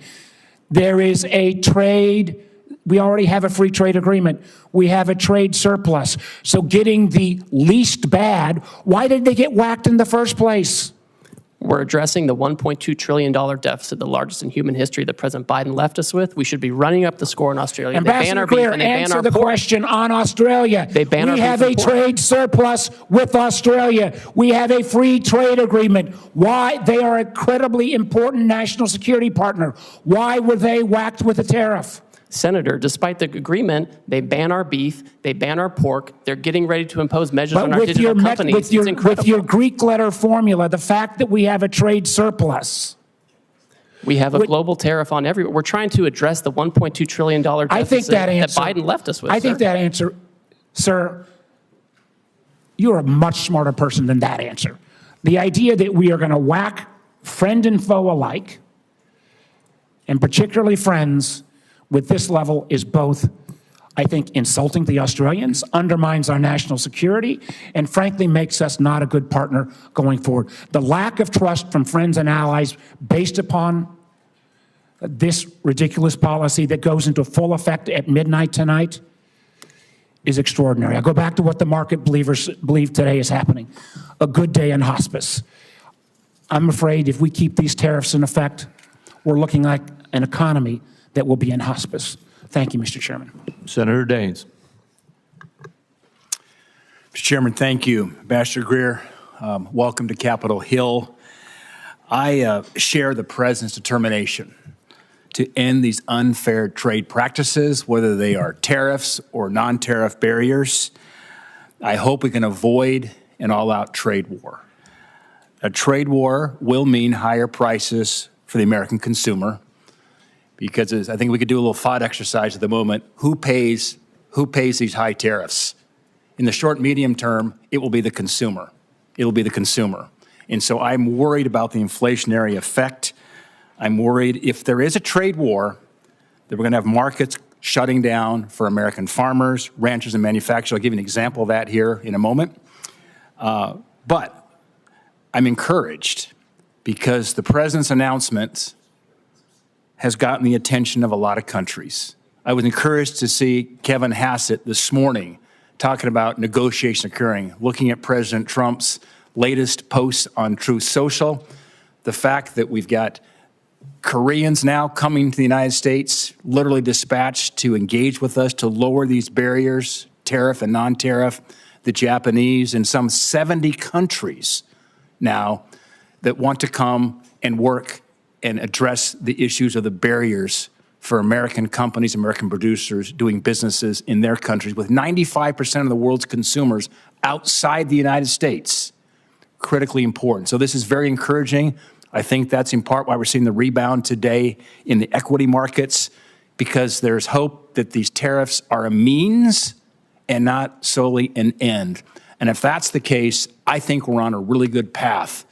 There is a trade. We already have a free trade agreement. We have a trade surplus. So getting the least bad, why did they get whacked in the first place? We're addressing the $1.2 trillion deficit, the largest in human history that President Biden left us with. We should be running up the score in Australia. Ambassador Greer, answer the question on Australia. They ban our beef and pork. We have a trade surplus with Australia. We have a free trade agreement. Why? They are an incredibly important national security partner. Why were they whacked with a tariff? Senator, despite the agreement, they ban our beef, they ban our pork. They're getting ready to impose measures on our digital companies. It's incredible. With your Greek letter formula, the fact that we have a trade surplus. We have a global tariff on everyone. We're trying to address the $1.2 trillion deficit that Biden left us with. I think that answer, sir, you're a much smarter person than that answer. The idea that we are going to whack friend and foe alike, and particularly friends, with this level is both, I think, insulting the Australians, undermines our national security, and frankly makes us not a good partner going forward. The lack of trust from friends and allies based upon this ridiculous policy that goes into full effect at midnight tonight is extraordinary. I go back to what the market believers believe today is happening. A good day in hospice. I'm afraid if we keep these tariffs in effect, we're looking like an economy that will be in hospice. Thank you, Mr. Chairman. Senator Daines. Mr. Chairman, thank you. Ambassador Greer, welcome to Capitol Hill. I share the President's determination to end these unfair trade practices, whether they are tariffs or non-tariff barriers. I hope we can avoid an all-out trade war. A trade war will mean higher prices for the American consumer, because I think we could do a little thought exercise at the moment. Who pays these high tariffs? In the short, medium term, it will be the consumer. It will be the consumer. And so I'm worried about the inflationary effect. I'm worried if there is a trade war, that we're going to have markets shutting down for American farmers, ranchers, and manufacturers. I'll give you an example of that here in a moment. But I'm encouraged because the President's announcement has gotten the attention of a lot of countries. I was encouraged to see Kevin Hassett this morning talking about negotiation occurring, looking at President Trump's latest posts on Truth Social, the fact that we've got Koreans now coming to the United States, literally dispatched to engage with us to lower these barriers, tariff and non-tariff, the Japanese, and some 70 countries now that want to come and work and address the issues of the barriers for American companies, American producers doing businesses in their countries with 95% of the world's consumers outside the United States. Critically important. So this is very encouraging. I think that's in part why we're seeing the rebound today in the equity markets, because there's hope that these tariffs are a means and not solely an end. And if that's the case, I think we're on a really good path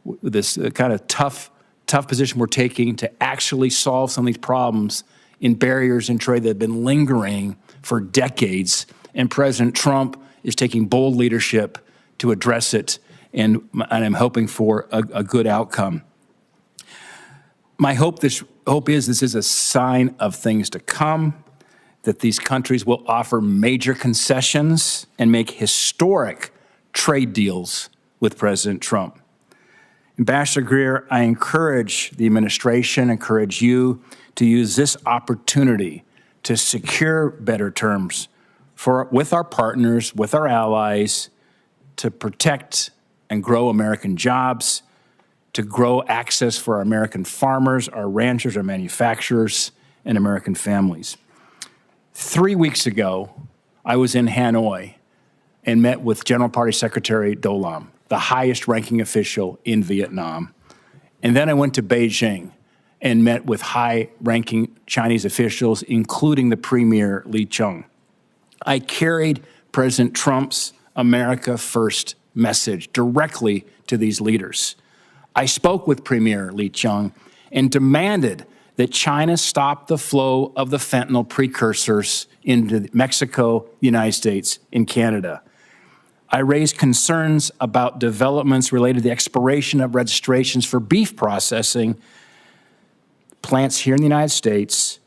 with this kind of tough tough position we're taking to actually solve some of these problems in barriers in trade that have been lingering for decades. And President Trump is taking bold leadership to address it, and I'm hoping for a good outcome. My hope is this is a sign of things to come, that these countries will offer major concessions and make historic trade deals with President Trump. Ambassador Greer, I encourage the administration, encourage you to use this opportunity to secure better terms with our partners, with our allies, to protect and grow American jobs, to grow access for our American farmers, our ranchers, our manufacturers, and American families. 3 weeks ago, I was in Hanoi and met with General Party Secretary Do Lam, the highest ranking official in Vietnam. And then I went to Beijing and met with high-ranking Chinese officials, including the Premier Li Qiang. I carried President Trump's America First message directly to these leaders. I spoke with Premier Li Qiang and demanded that China stop the flow of the fentanyl precursors into Mexico, the United States, and Canada. I raised concerns about developments related to the expiration of registrations for beef processing plants here in the United States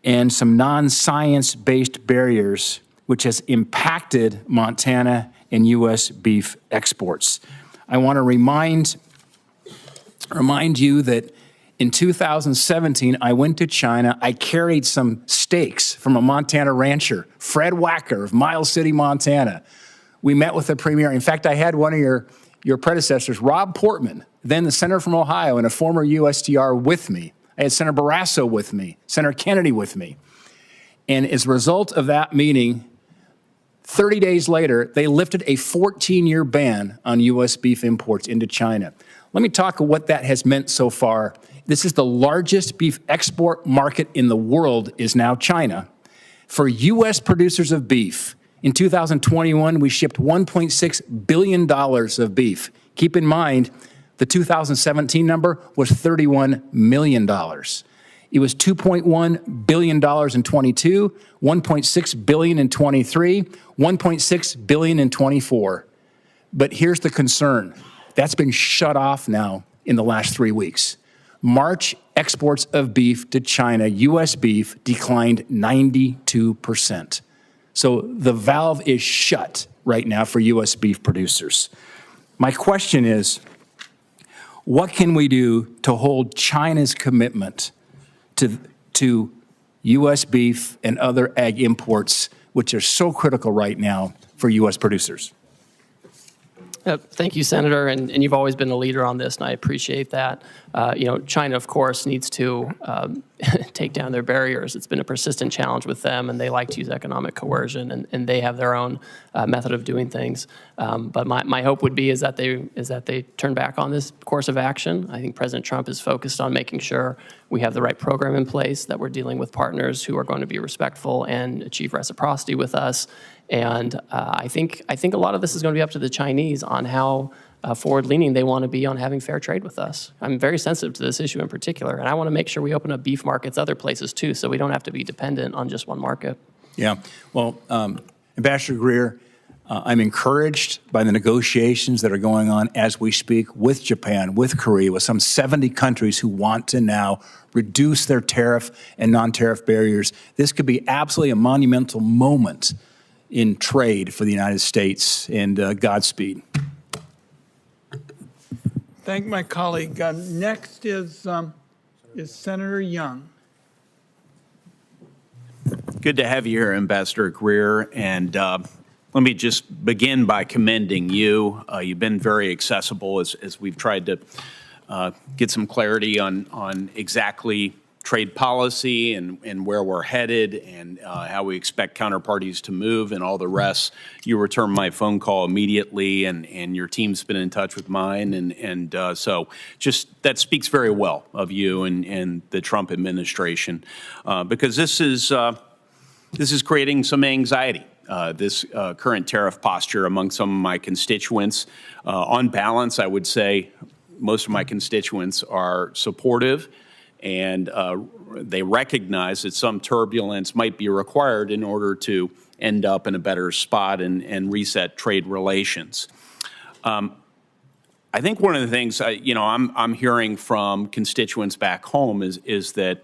and some non-science-based barriers which has impacted Montana and U.S. beef exports. I want to remind you that in 2017, I went to China. I carried some steaks from a Montana rancher, Fred Wacker of Miles City, Montana. We met with the premier. In fact, I had one of your predecessors, Rob Portman, then the senator from Ohio and a former USTR with me. I had Senator Barrasso with me, Senator Kennedy with me. And as a result of that meeting, 30 days later, they lifted a 14-year ban on U.S. beef imports into China. Let me talk about what that has meant so far. This is the largest beef export market in the world is now China. For U.S. producers of beef, in 2021, we shipped $1.6 billion of beef. Keep in mind, the 2017 number was $31 million. It was $2.1 billion in 22, $1.6 billion in 23, $1.6 billion in 24. But here's the concern. That's been shut off now in the last 3 weeks. March exports of beef to China, U.S. beef, declined 92%. So the valve is shut right now for U.S. beef producers. My question is, what can we do to hold China's commitment to U.S. beef and other ag imports, which are so critical right now for U.S. producers? Thank you, Senator, and you've always been a leader on this, and I appreciate that. China, of course, needs to take down their barriers. It's been a persistent challenge with them, and they like to use economic coercion, and they have their own method of doing things. But my hope would be is that they turn back on this course of action. I think President Trump is focused on making sure we have the right program in place, that we're dealing with partners who are going to be respectful and achieve reciprocity with us. And I think a lot of this is going to be up to the Chinese on how forward-leaning they want to be on having fair trade with us. I'm very sensitive to this issue in particular, and I want to make sure we open up beef markets other places too, so we don't have to be dependent on just one market. Yeah. Well, Ambassador Greer, I'm encouraged by the negotiations that are going on as we speak with Japan, with Korea, with some 70 countries who want to now reduce their tariff and non-tariff barriers. This could be absolutely a monumental moment in trade for the United States, and Godspeed. Thank my colleague. Next is Senator Young. Good to have you here, Ambassador Greer. And let me just begin by commending you. You've been very accessible as we've tried to get some clarity on exactly trade policy and where we're headed and how we expect counterparties to move and all the rest. You returned my phone call immediately, and your team's been in touch with mine. And so just that speaks very well of you and the Trump administration, because this is creating some anxiety. This current tariff posture among some of my constituents. On balance, I would say most of my constituents are supportive, and they recognize that some turbulence might be required in order to end up in a better spot and reset trade relations. I think one of the things I'm hearing from constituents back home is that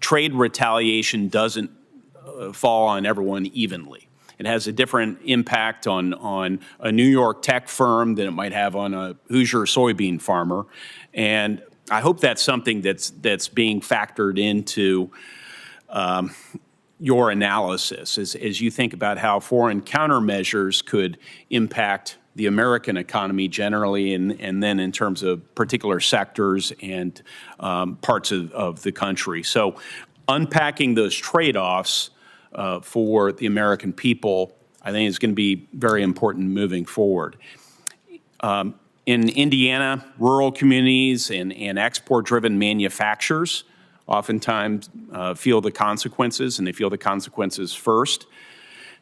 trade retaliation doesn't fall on everyone evenly. It has a different impact on a New York tech firm than it might have on a Hoosier soybean farmer, and I hope that's something that's being factored into your analysis as you think about how foreign countermeasures could impact the American economy generally, and then in terms of particular sectors and parts of the country. So unpacking those trade-offs for the American people, I think is going to be very important moving forward. In Indiana, rural communities and export-driven manufacturers oftentimes feel the consequences, and they feel the consequences first.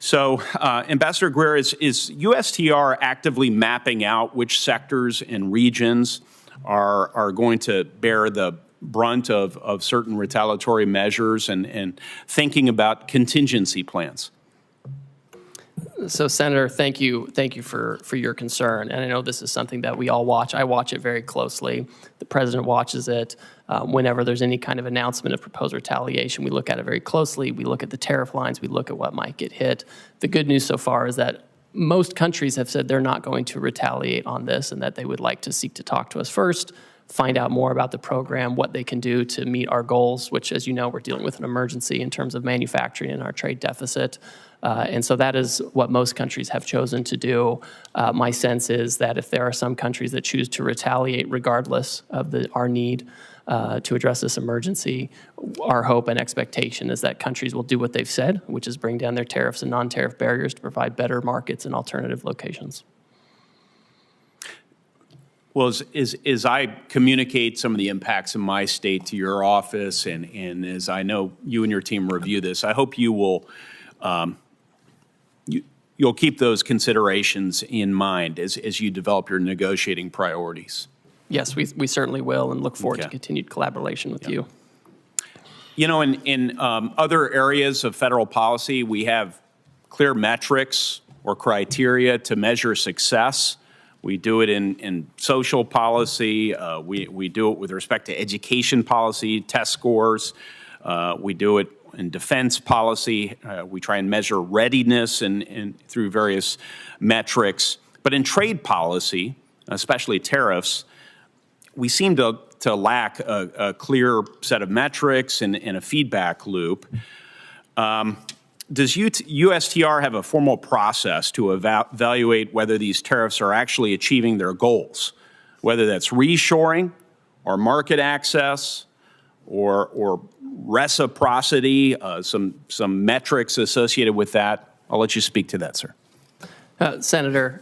So, Ambassador Greer, is USTR actively mapping out which sectors and regions are going to bear the brunt of certain retaliatory measures and thinking about contingency plans? So, Senator, thank you for your concern. And I know this is something that we all watch. I watch it very closely. The President watches it. Whenever there's any kind of announcement of proposed retaliation, we look at it very closely. We look at the tariff lines. We look at what might get hit. The good news so far is that most countries have said they're not going to retaliate on this and that they would like to seek to talk to us first, find out more about the program, what they can do to meet our goals, which, as you know, we're dealing with an emergency in terms of manufacturing and our trade deficit. And so that is what most countries have chosen to do. My sense is that if there are some countries that choose to retaliate regardless of our need to address this emergency, our hope and expectation is that countries will do what they've said, which is bring down their tariffs and non-tariff barriers to provide better markets in alternative locations. Well, as I communicate some of the impacts in my state to your office, and as I know you and your team review this, I hope you will you'll keep those considerations in mind as you develop your negotiating priorities. Yes, we certainly will, and look forward to continued collaboration with you. You know, in other areas of federal policy, we have clear metrics or criteria to measure success. We do it in social policy. We do it with respect to education policy, test scores. We do it in defense policy. We try and measure readiness and through various metrics. But in trade policy, especially tariffs, we seem to lack a clear set of metrics and a feedback loop. Does USTR have a formal process to evaluate whether these tariffs are actually achieving their goals, whether that's reshoring or market access or reciprocity, some metrics associated with that? I'll let you speak to that, sir. Senator,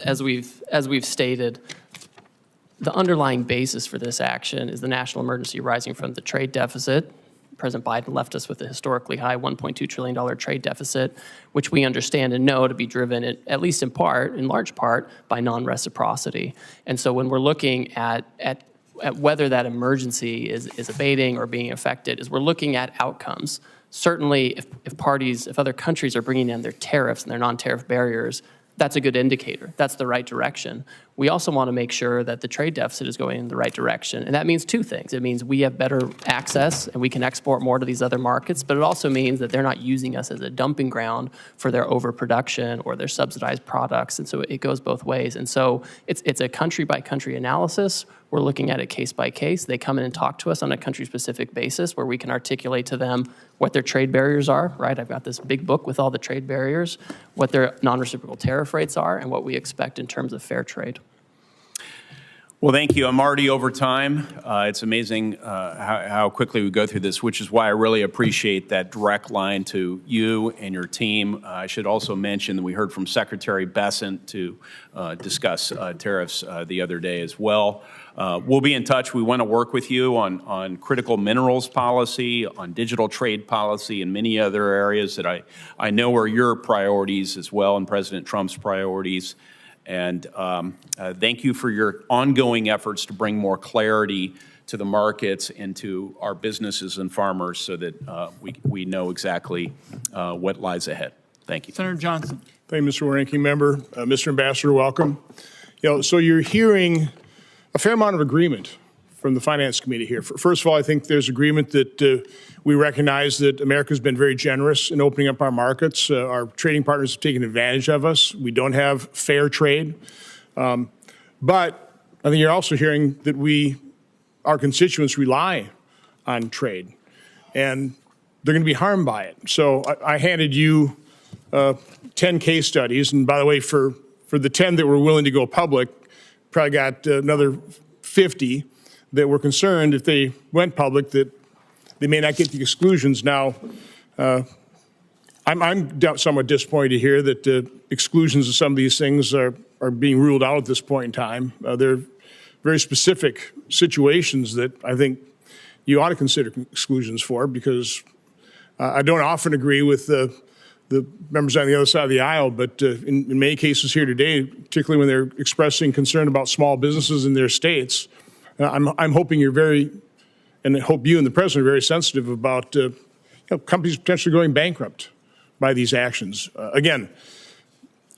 as we've stated, the underlying basis for this action is the national emergency arising from the trade deficit. President Biden left us with a historically high $1.2 trillion trade deficit, which we understand and know to be driven, at least in large part, by non-reciprocity. And so when we're looking at whether that emergency is abating or being affected, is we're looking at outcomes. Certainly, if other countries are bringing down their tariffs and their non-tariff barriers, that's a good indicator. That's the right direction. We also want to make sure that the trade deficit is going in the right direction. And that means two things. It means we have better access and we can export more to these other markets, but it also means that they're not using us as a dumping ground for their overproduction or their subsidized products. And so it goes both ways. And so it's a country-by-country analysis. We're looking at it case by case. They come in and talk to us on a country-specific basis where we can articulate to them what their trade barriers are, right? I've got this big book with all the trade barriers, what their non-reciprocal tariff rates are, and what we expect in terms of fair trade. Well, thank you. I'm already over time. It's amazing how quickly we go through this, which is why I really appreciate that direct line to you and your team. I should also mention that we heard from Secretary Bessent to discuss tariffs the other day as well. We'll be in touch. We want to work with you on critical minerals policy, on digital trade policy, and many other areas that I know are your priorities as well, and President Trump's priorities And thank you for your ongoing efforts to bring more clarity to the markets and to our businesses and farmers so that we know exactly what lies ahead. Thank you. Senator Johnson. Thank you, Mr. Ranking Member. Mr. Ambassador, welcome. So you're hearing a fair amount of agreement from the Finance Committee here. First of all, I think there's agreement that we recognize that America's been very generous in opening up our markets. Our trading partners have taken advantage of us. We don't have fair trade. But I think you're also hearing that our constituents rely on trade, and they're going to be harmed by it. So I handed you 10 case studies, and by the way, for the 10 that were willing to go public, probably got another 50 that were concerned if they went public that they may not get the exclusions. Now, I'm somewhat disappointed to hear that the exclusions of some of these things are being ruled out at this point in time. They're very specific situations that I think you ought to consider exclusions for, because I don't often agree with the members on the other side of the aisle, but in many cases here today, particularly when they're expressing concern about small businesses in their states, I'm hoping you're very, and I hope you and the President are very sensitive about companies potentially going bankrupt by these actions. Again,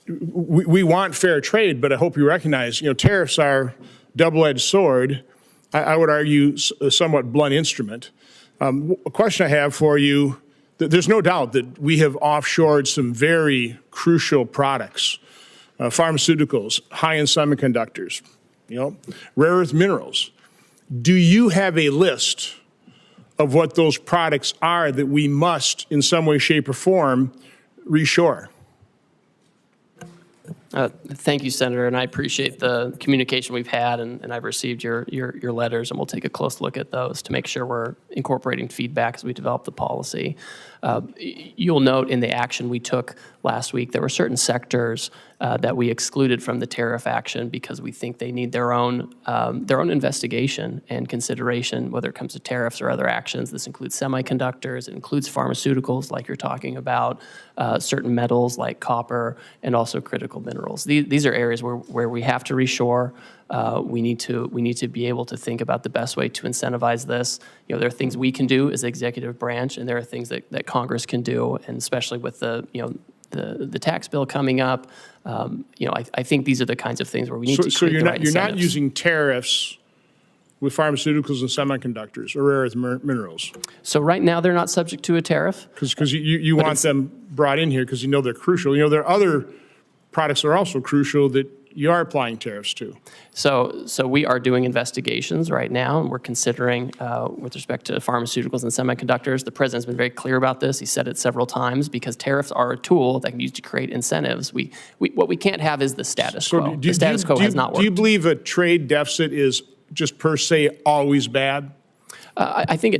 we want fair trade, but I hope you recognize, tariffs are double-edged sword. I would argue a somewhat blunt instrument. A question I have for you, there's no doubt that we have offshored some very crucial products, pharmaceuticals, high-end semiconductors, rare earth minerals. Do you have a list of what those products are that we must, in some way, shape, or form, reshore? Thank you, Senator, and I appreciate the communication we've had, and I've received your letters, and we'll take a close look at those to make sure we're incorporating feedback as we develop the policy. You'll note in the action we took last week, there were certain sectors that we excluded from the tariff action because we think they need their own investigation and consideration, whether it comes to tariffs or other actions. This includes semiconductors, it includes pharmaceuticals, like you're talking about, certain metals like copper, and also critical minerals. These are areas where we have to reshore. We need to be able to think about the best way to incentivize this. There are things we can do as the executive branch, and there are things that Congress can do, and especially with the tax bill coming up. I think these are the kinds of things where we need to create the right incentives. You're not using tariffs with pharmaceuticals and semiconductors or rare earth minerals. So right now they're not subject to a tariff. Because you want them brought in here because they're crucial. There are other products that are also crucial that you are applying tariffs to. So we are doing investigations right now, and we're considering, with respect to pharmaceuticals and semiconductors, the President's been very clear about this. He said it several times, because tariffs are a tool that can be used to create incentives. What we can't have is the status quo. The status quo has not worked. Do you believe a trade deficit is just per se always bad? I think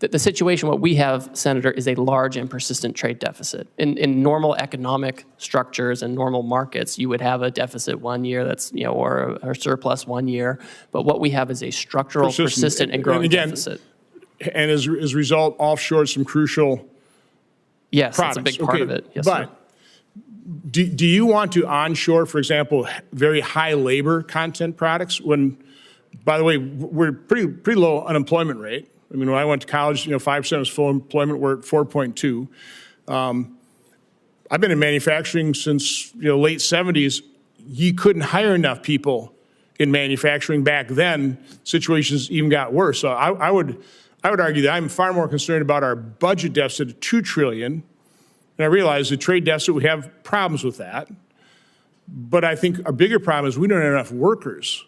the situation, what we have, Senator, is a large and persistent trade deficit. In normal economic structures and normal markets, you would have a deficit one year that's, or a surplus one year. But what we have is a structural, persistent and growing deficit. And as a result, offshore some crucial products. That's a big part of it. Yes, but sir. Do you want to onshore, for example, very high labor content products when, by the way, we're pretty low unemployment rate. I mean, when I went to college, 5% was full employment. We're at 4.2. I've been in manufacturing since late 70s. You couldn't hire enough people in manufacturing back then. Situations even got worse. So I would argue that I'm far more concerned about our budget deficit of $2 trillion. And I realize the trade deficit, we have problems with that. But I think our bigger problem is we don't have enough workers.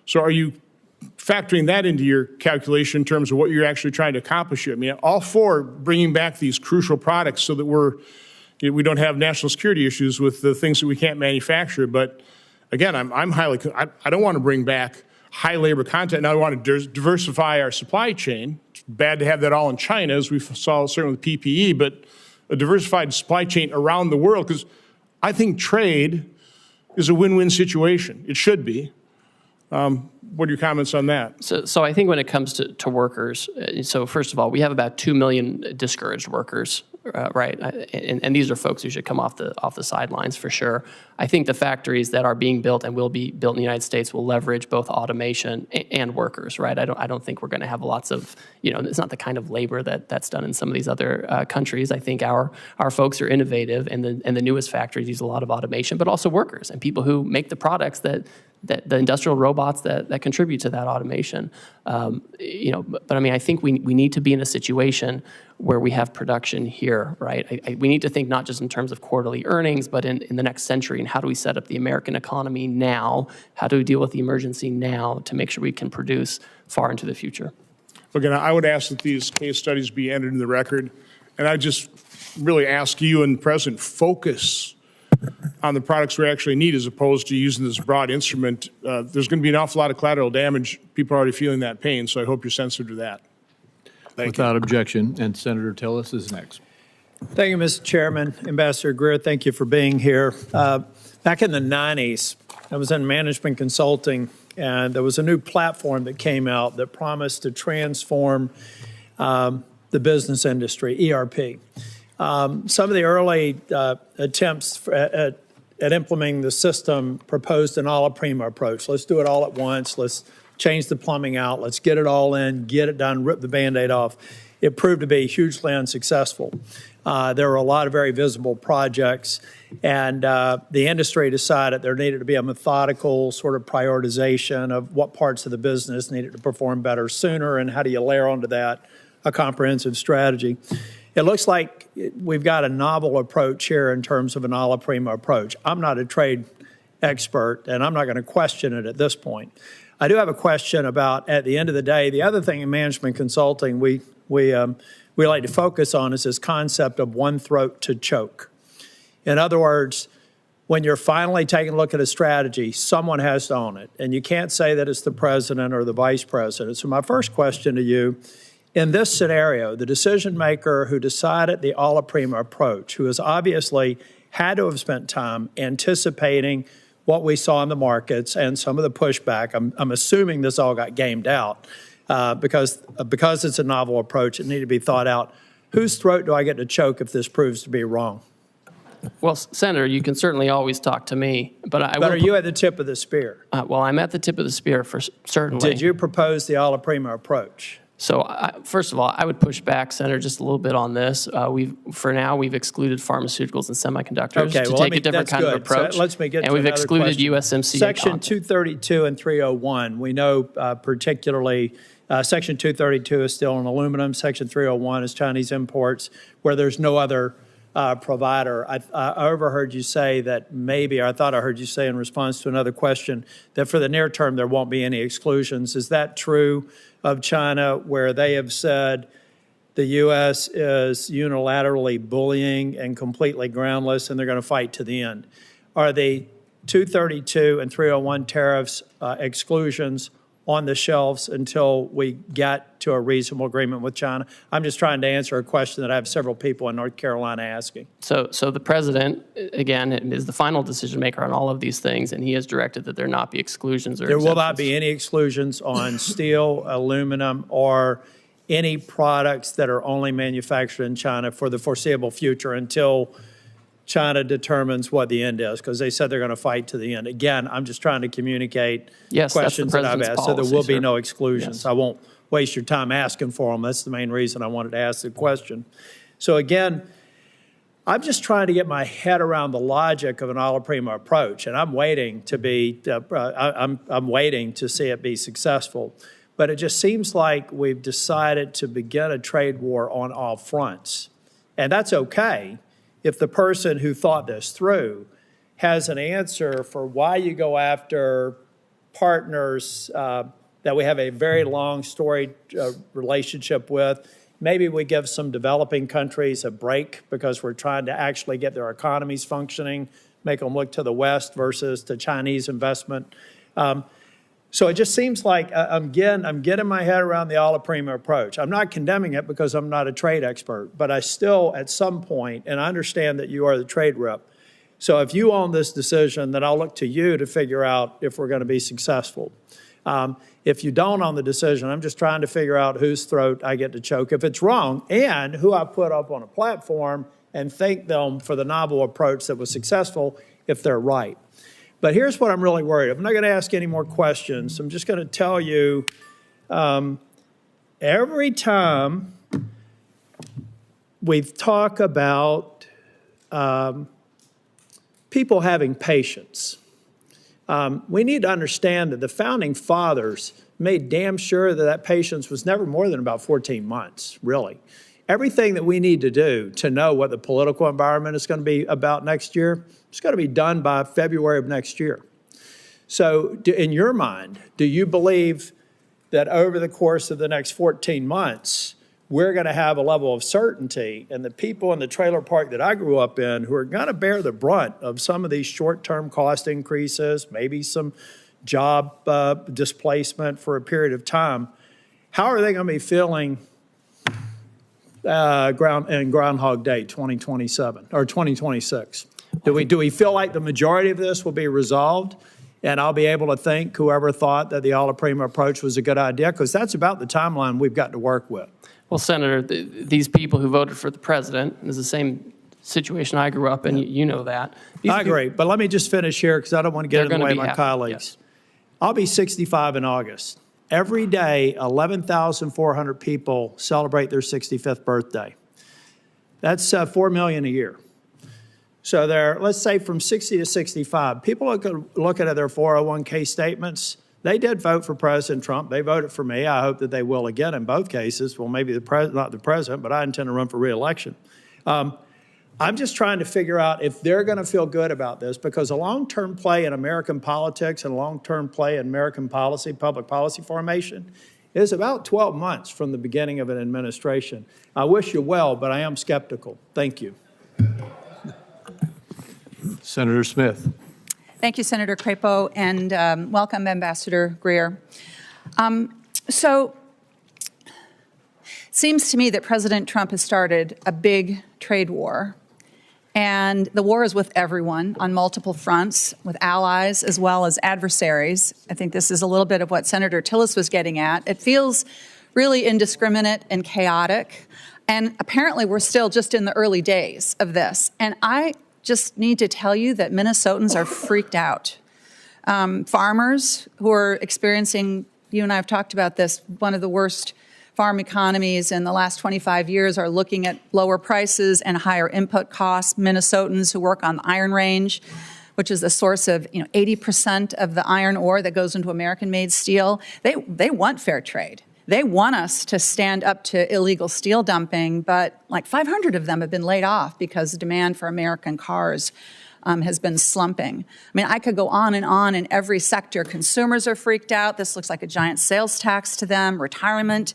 So are you factoring that into your calculation in terms of what you're actually trying to accomplish here? I mean, all for bringing back these crucial products so that we don't have national security issues with the things that we can't manufacture. But again, I don't want to bring back high labor content. Now I want to diversify our supply chain. It's bad to have that all in China, as we saw certainly with PPE, but a diversified supply chain around the world, because I think trade is a win-win situation. It should be. What are your comments on that? So I think when it comes to workers, so first of all, we have about 2 million discouraged workers right? And these are folks who should come off the sidelines for sure. I think the factories that are being built and will be built in the United States will leverage both automation and workers, right? I don't think we're going to have lots of, it's not the kind of labor that's done in some of these other countries. I think our folks are innovative, and the newest factories use a lot of automation, but also workers and people who make the products that the industrial robots that contribute to that automation. But I mean, I think we need to be in a situation where we have production here, right? We need to think not just in terms of quarterly earnings, but in the next century, and how do we set up the American economy now? How do we deal with the emergency now to make sure we can produce far into the future? Again, I would ask that these case studies be entered in the record, and I just really ask you and the President focus on the products we actually need as opposed to using this broad instrument. There's going to be an awful lot of collateral damage. People are already feeling that pain, so I hope you're sensitive to that. Without objection, and Senator Tillis is next. Thank you, Mr. Chairman. Ambassador Greer, thank you for being here. Back in the 90s, I was in management consulting, and there was a new platform that came out that promised to transform the business industry, ERP. Some of the early attempts at implementing the system proposed an alla prima approach. Let's do it all at once. Let's change the plumbing out. Let's get it all in, get it done, rip the Band-Aid off. It proved to be hugely unsuccessful. There were a lot of very visible projects, and the industry decided there needed to be a methodical sort of prioritization of what parts of the business needed to perform better sooner, and how do you layer onto that a comprehensive strategy. It looks like we've got a novel approach here in terms of an alla prima approach. I'm not a trade expert, and I'm not going to question it at this point. I do have a question about, at the end of the day, the other thing in management consulting we like to focus on is this concept of one throat to choke. In other words, when you're finally taking a look at a strategy, someone has to own it, and you can't say that it's the president or the vice president. So my first question to you, in this scenario, the decision maker who decided the alla prima approach, who has obviously had to have spent time anticipating what we saw in the markets and some of the pushback, I'm assuming this all got gamed out because it's a novel approach, it needed to be thought out. Whose throat do I get to choke if this proves to be wrong? Well, Senator, you can certainly always talk to me, but are you at the tip of the spear? Well, I'm at the tip of the spear for certainly. Did you propose the alla prima approach? So, first of all, I would push back, Senator, just a little bit on this. For now, we've excluded pharmaceuticals and semiconductors to take a different kind of approach. So let me get and to we've excluded question. USMCA. Section 232 and 301, we know particularly Section 232 is steel and aluminum. Section 301 is Chinese imports, where there's no other provider. I overheard you say that maybe, or I thought I heard you say in response to another question, that for the near term there won't be any exclusions. Is that true of China, where they have said the U.S. is unilaterally bullying and completely groundless and they're going to fight to the end? Are the 232 and 301 tariffs exclusions on the shelves until we get to a reasonable agreement with China? I'm just trying to answer a question that I have several people in North Carolina asking. So the president, again, is the final decision maker on all of these things, and he has directed that there not be exclusions or exemptions. There will not be any exclusions on steel, aluminum, or any products that are only manufactured in China for the foreseeable future until China determines what the end is, because they said they're going to fight to the end. Again, I'm just trying to communicate questions that I've asked, so there will be no exclusions. Yes. I won't waste your time asking for them. That's the main reason I wanted to ask the question. So again, I'm just trying to get my head around the logic of an alla prima approach, and I'm waiting to be, I'm waiting to see it be successful. But it just seems like we've decided to begin a trade war on all fronts, and that's okay if the person who thought this through has an answer for why you go after partners that we have a very long storied relationship with. Maybe we give some developing countries a break because we're trying to actually get their economies functioning, make them look to the West versus to Chinese investment. So it just seems like I'm getting my head around the alla prima approach. I'm not condemning it because I'm not a trade expert, but I still, at some point, and I understand that you are the trade rep, so if you own this decision, then I'll look to you to figure out if we're going to be successful. If you don't on the decision, I'm just trying to figure out whose throat I get to choke if it's wrong, and who I put up on a platform and thank them for the novel approach that was successful if they're right. But here's what I'm really worried. I'm not going to ask any more questions. I'm just going to tell you, every time we talk about people having patience, we need to understand that the founding fathers made damn sure that that patience was never more than about 14 months, really. Everything that we need to do to know what the political environment is going to be about next year, it's going to be done by February of next year. So in your mind, do you believe that over the course of the next 14 months, we're going to have a level of certainty, and the people in the trailer park that I grew up in who are going to bear the brunt of some of these short-term cost increases, maybe some job displacement for a period of time, how are they going to be feeling Groundhog Day 2027 or 2026? Do we feel like the majority of this will be resolved and I'll be able to thank whoever thought that the alla prima approach was a good idea? Because that's about the timeline we've got to work with. Well, Senator, these people who voted for the president is the same situation I grew up in. You know that. I agree, but let me just finish here because I don't want to get in the way of my colleagues. Yes. I'll be 65 in August. Every day, 11,400 people celebrate their 65th birthday. That's 4 million a year. So there, let's say from 60 to 65, people look at their 401k statements. They did vote for President Trump. They voted for me. I hope that they will again in both cases. Well, maybe not the president, but I intend to run for re-election. I'm just trying to figure out if they're going to feel good about this, because a long-term play in American politics and a long-term play in American policy, public policy formation, is about 12 months from the beginning of an administration. I wish you well, but I am skeptical. Thank you. Senator Smith. Thank you, Senator Crapo, and welcome, Ambassador Greer. So it seems to me that President Trump has started a big trade war, and the war is with everyone on multiple fronts, with allies as well as adversaries. I think this is a little bit of what Senator Tillis was getting at. It feels really indiscriminate and chaotic, and apparently we're still just in the early days of this. And I just need to tell you that Minnesotans are freaked out. Farmers who are experiencing, you and I have talked about this, one of the worst farm economies in the last 25 years are looking at lower prices and higher input costs. Minnesotans who work on the Iron Range, which is the source of 80% of the iron ore that goes into American-made steel, they want fair trade. They want us to stand up to illegal steel dumping, but like 500 of them have been laid off because demand for American cars has been slumping. I mean, I could go on in every sector. Consumers are freaked out. This looks like a giant sales tax to them. Retirement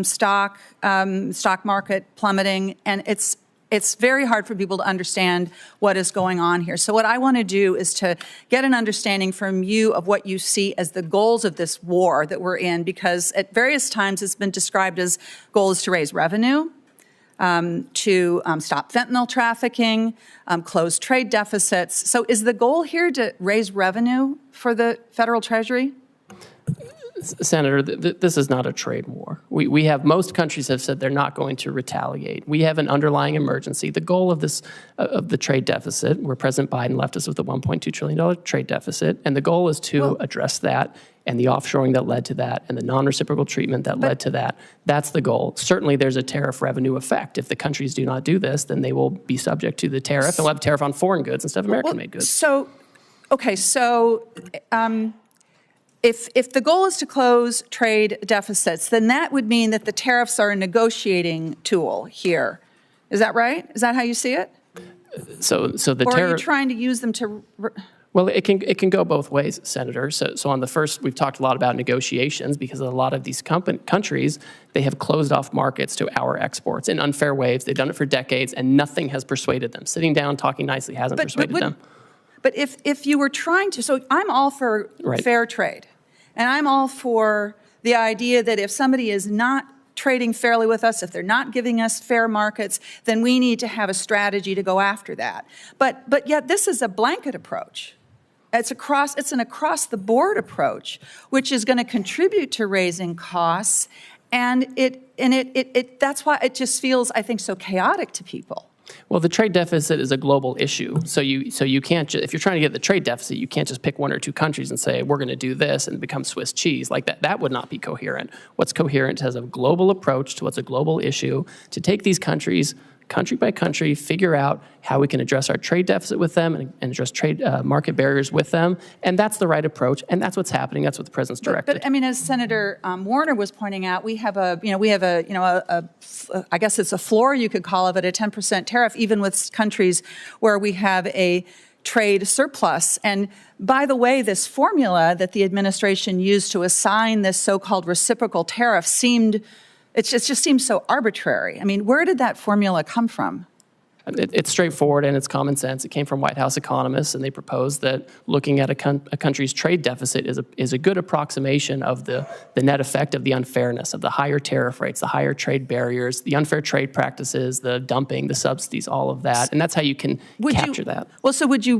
stock market plummeting, and it's very hard for people to understand what is going on here. So what I want to do is to get an understanding from you of what you see as the goals of this war that we're in, because at various times it's been described as goals to raise revenue, to stop fentanyl trafficking, close trade deficits. So is the goal here to raise revenue for the federal treasury? Senator, this is not a trade war. We have, most countries have said they're not going to retaliate. We have an underlying emergency. The goal of this, of the trade deficit, where President Biden left us with a $1.2 trillion trade deficit, and the goal is to address that, and the offshoring that led to that, and the non-reciprocal treatment that led to that. That's the goal. Certainly there's a tariff revenue effect. If the countries do not do this, then they will be subject to the tariff, and we'll have tariff on foreign goods instead of American-made goods. So, okay, so if the goal is to close trade deficits, then that would mean that the tariffs are a negotiating tool here. Is that right? Is that how you see it? So the or are you trying to use them to? Well, it can go both ways, Senator. So on the first, we've talked a lot about negotiations, because a lot of these countries, they have closed off markets to our exports in unfair ways. They've done it for decades, and nothing has persuaded them. Sitting down, talking nicely hasn't persuaded them. But if you were trying to, so I'm all for fair trade. And I'm all for the idea that if somebody is not trading fairly with us, if they're not giving us fair markets, then we need to have a strategy to go after that. But yet this is a blanket approach. It's an across-the-board approach, which is going to contribute to raising costs, and that's why it just feels, I think, so chaotic to people. Well, the trade deficit is a global issue. So you can't if you're trying to get the trade deficit, you can't just pick one or two countries and say, we're going to do this and become Swiss cheese. Like that would not be coherent. What's coherent has a global approach to what's a global issue, to take these countries, country by country, figure out how we can address our trade deficit with them and address trade market barriers with them. And that's the right approach. And that's what's happening. That's what the president's directed. But I mean, as Senator Warner was pointing out, I guess it's a floor, you could call it, a 10% tariff, even with countries where we have a trade surplus. And by the way, this formula that the administration used to assign this so-called reciprocal tariff it just seems so arbitrary. I mean, where did that formula come from? It's straightforward and it's common sense. It came from White House economists, and they proposed that looking at a country's trade deficit is a good approximation of the net effect of the unfairness of the higher tariff rates, the higher trade barriers, the unfair trade practices, the dumping, the subsidies, all of that, and that's how you can capture that. Well, so would you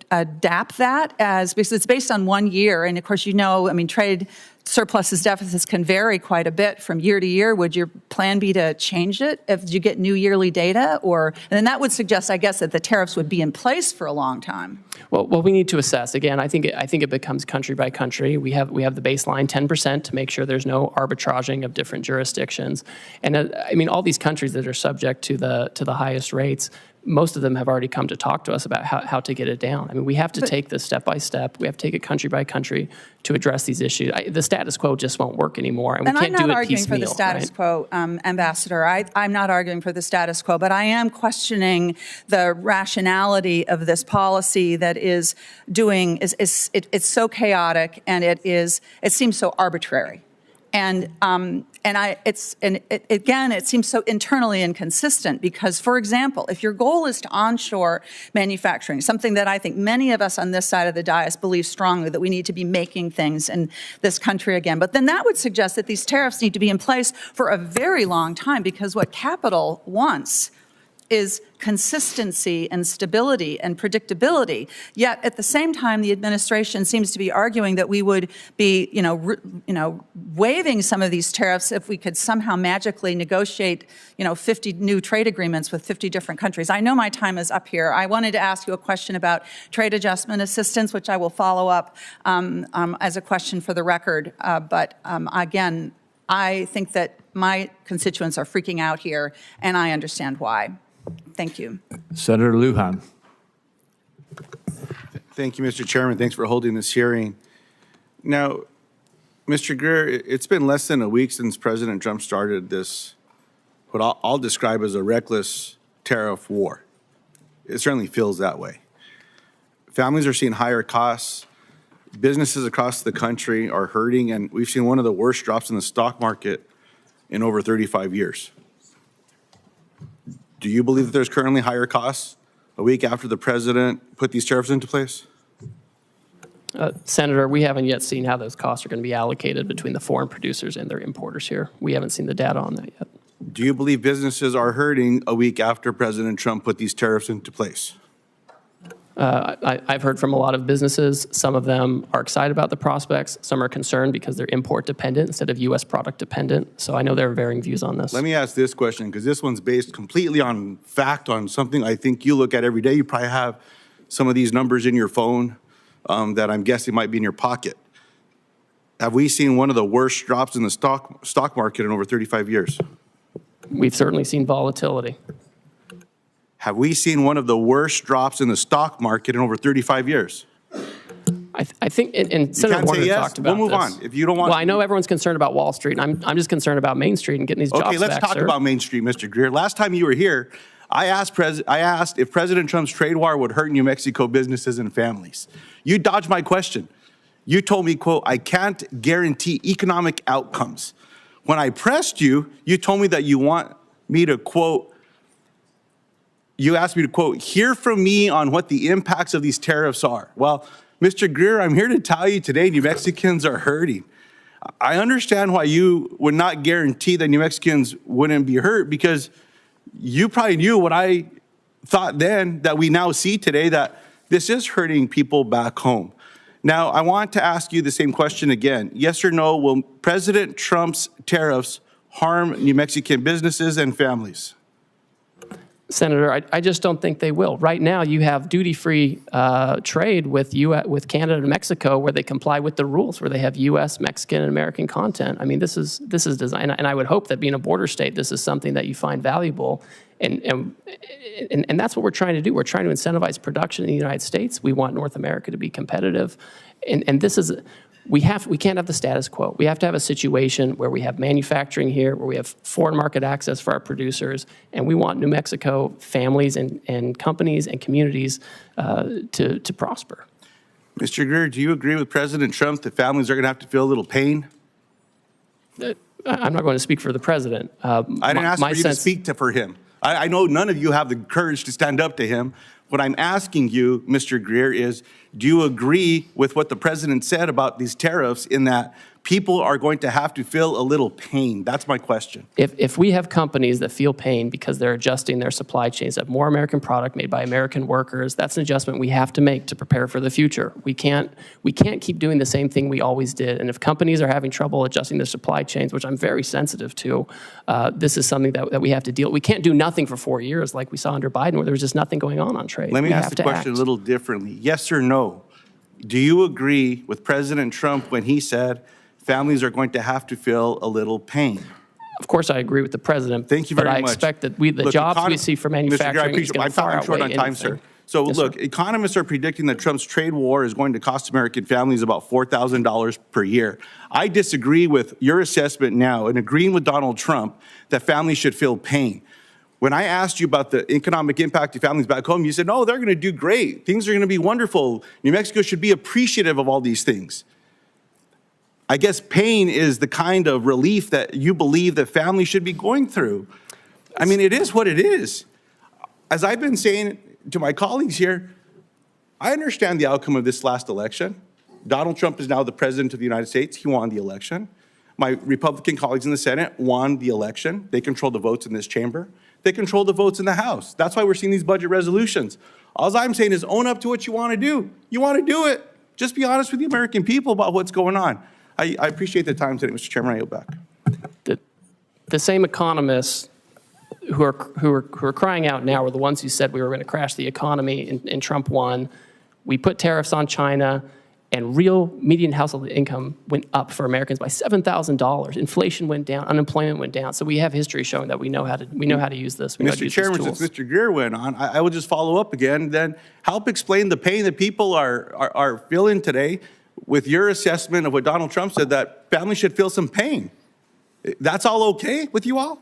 adapt that because it's based on 1 year, and of course trade surpluses, deficits can vary quite a bit from year to year. Would your plan be to change it if you get new yearly data? And then that would suggest, I guess, that the tariffs would be in place for a long time. Well, we need to assess. Again, I think it becomes country by country. We have the baseline 10% to make sure there's no arbitraging of different jurisdictions. And all these countries that are subject to the highest rates, most of them have already come to talk to us about how to get it down. I mean, we have to take this step by step. We have to take it country by country to address these issues. The status quo just won't work anymore, and we can't do it piecemeal. I'm not arguing for the status quo, Ambassador. I'm not arguing for the status quo, but I am questioning the rationality of this policy that it's so chaotic, and it seems so arbitrary. And it seems so internally inconsistent because, for example, if your goal is to onshore manufacturing, something that I think many of us on this side of the dais believe strongly that we need to be making things in this country again, but then that would suggest that these tariffs need to be in place for a very long time because what capital wants is consistency and stability and predictability. Yet at the same time, the administration seems to be arguing that we would be, waiving some of these tariffs if we could somehow magically negotiate, 50 new trade agreements with 50 different countries. I know my time is up here. I wanted to ask you a question about trade adjustment assistance, which I will follow up as a question for the record. But again, I think that my constituents are freaking out here, and I understand why. Thank you. Senator Lujan. Thank you, Mr. Chairman. Thanks for holding this hearing. Now, Mr. Greer, it's been less than a week since President Trump started this, what I'll describe as a reckless tariff war. It certainly feels that way. Families are seeing higher costs. Businesses across the country are hurting, and we've seen one of the worst drops in the stock market in over 35 years. Do you believe that there's currently higher costs a week after the president put these tariffs into place? Senator, we haven't yet seen how those costs are going to be allocated between the foreign producers and their importers here. We haven't seen the data on that yet. Do you believe businesses are hurting a week after President Trump put these tariffs into place? I've heard from a lot of businesses. Some of them are excited about the prospects. Some are concerned because they're import dependent instead of U.S. product dependent. So I know there are varying views on this. Let me ask this question, because this one's based completely on fact, on something I think you look at every day. You probably have some of these numbers in your phone that I'm guessing might be in your pocket. Have we seen one of the worst drops in the stock market in over 35 years? We've certainly seen volatility. Have we seen one of the worst drops in the stock market in over 35 years? I think, and Senator Warner talked about this. We'll move on. If you don't want. Well, I know everyone's concerned about Wall Street. I'm just concerned about Main Street and getting these jobs back, Okay, let's talk about Main Street, Mr. Greer. Last time you were here, I asked if President Trump's trade war would hurt New Mexico businesses and families. You dodged my question. You told me, quote, I can't guarantee economic outcomes. When I pressed you, you told me that you want me to, quote, you asked me to, quote, hear from me on what the impacts of these tariffs are. Well, Mr. Greer, I'm here to tell you today New Mexicans are hurting. I understand why you would not guarantee that New Mexicans wouldn't be hurt, because you probably knew what I thought then that we now see today, that this is hurting people back home. Now, I want to ask you the same question again. Yes or no, will President Trump's tariffs harm New Mexican businesses and families? Senator, I just don't think they will. Right now, you have duty-free trade with Canada and Mexico, where they comply with the rules, where they have U.S., Mexican, and American content. I mean, this is designed, and I would hope that being a border state, this is something that you find valuable, and that's what we're trying to do. We're trying to incentivize production in the United States. We want North America to be competitive, and this is. We can't have the status quo. We have to have a situation where we have manufacturing here, where we have foreign market access for our producers, and we want New Mexico families and companies and communities to prosper. Mr. Greer, do you agree with President Trump that families are going to have to feel a little pain? I'm not going to speak for the president. I didn't ask for you to speak for him. I know none of you have the courage to stand up to him. What I'm asking you, Mr. Greer, is do you agree with what the president said about these tariffs in that people are going to have to feel a little pain? That's my question. If we have companies that feel pain because they're adjusting their supply chains, have more American product made by American workers, that's an adjustment we have to make to prepare for the future. We can't keep doing the same thing we always did. And if companies are having trouble adjusting their supply chains, which I'm very sensitive to, this is something that we have to deal with. We can't do nothing for 4 years like we saw under Biden, where there was just nothing going on trade. Let me ask the question a little differently. Yes or no? Do you agree with President Trump when he said families are going to have to feel a little pain? Of course, I agree with the president. Thank you very much. But I expect that the jobs we see for manufacturing is going to far outweigh anything. I'm short on time, sir. So Yes, look, sir. economists are predicting that Trump's trade war is going to cost American families about $4,000 per year. I disagree with your assessment now and agreeing with Donald Trump that families should feel pain. When I asked you about the economic impact of families back home, you said, no, they're going to do great. Things are going to be wonderful. New Mexico should be appreciative of all these things. I guess pain is the kind of relief that you believe that families should be going through. I mean, it is what it is. As I've been saying to my colleagues here, I understand the outcome of this last election. Donald Trump is now the president of the United States. He won the election. My Republican colleagues in the Senate won the election. They control the votes in this chamber. They control the votes in the House. That's why we're seeing these budget resolutions. All I'm saying is own up to what you want to do. You want to do it. Just be honest with the American people about what's going on. I appreciate the time today, Mr. Chairman. I yield back. The same economists who are crying out now were the ones who said we were going to crash the economy, and Trump won. We put tariffs on China, and real median household income went up for Americans by $7,000. Inflation went down, unemployment went down. So we have history showing that we know how to use this. We know how to Mr. use Chairman, these since tools. Mr. Greer went on, I will just follow up again. Then help explain the pain that people are feeling today with your assessment of what Donald Trump said, that families should feel some pain. That's all okay with you all?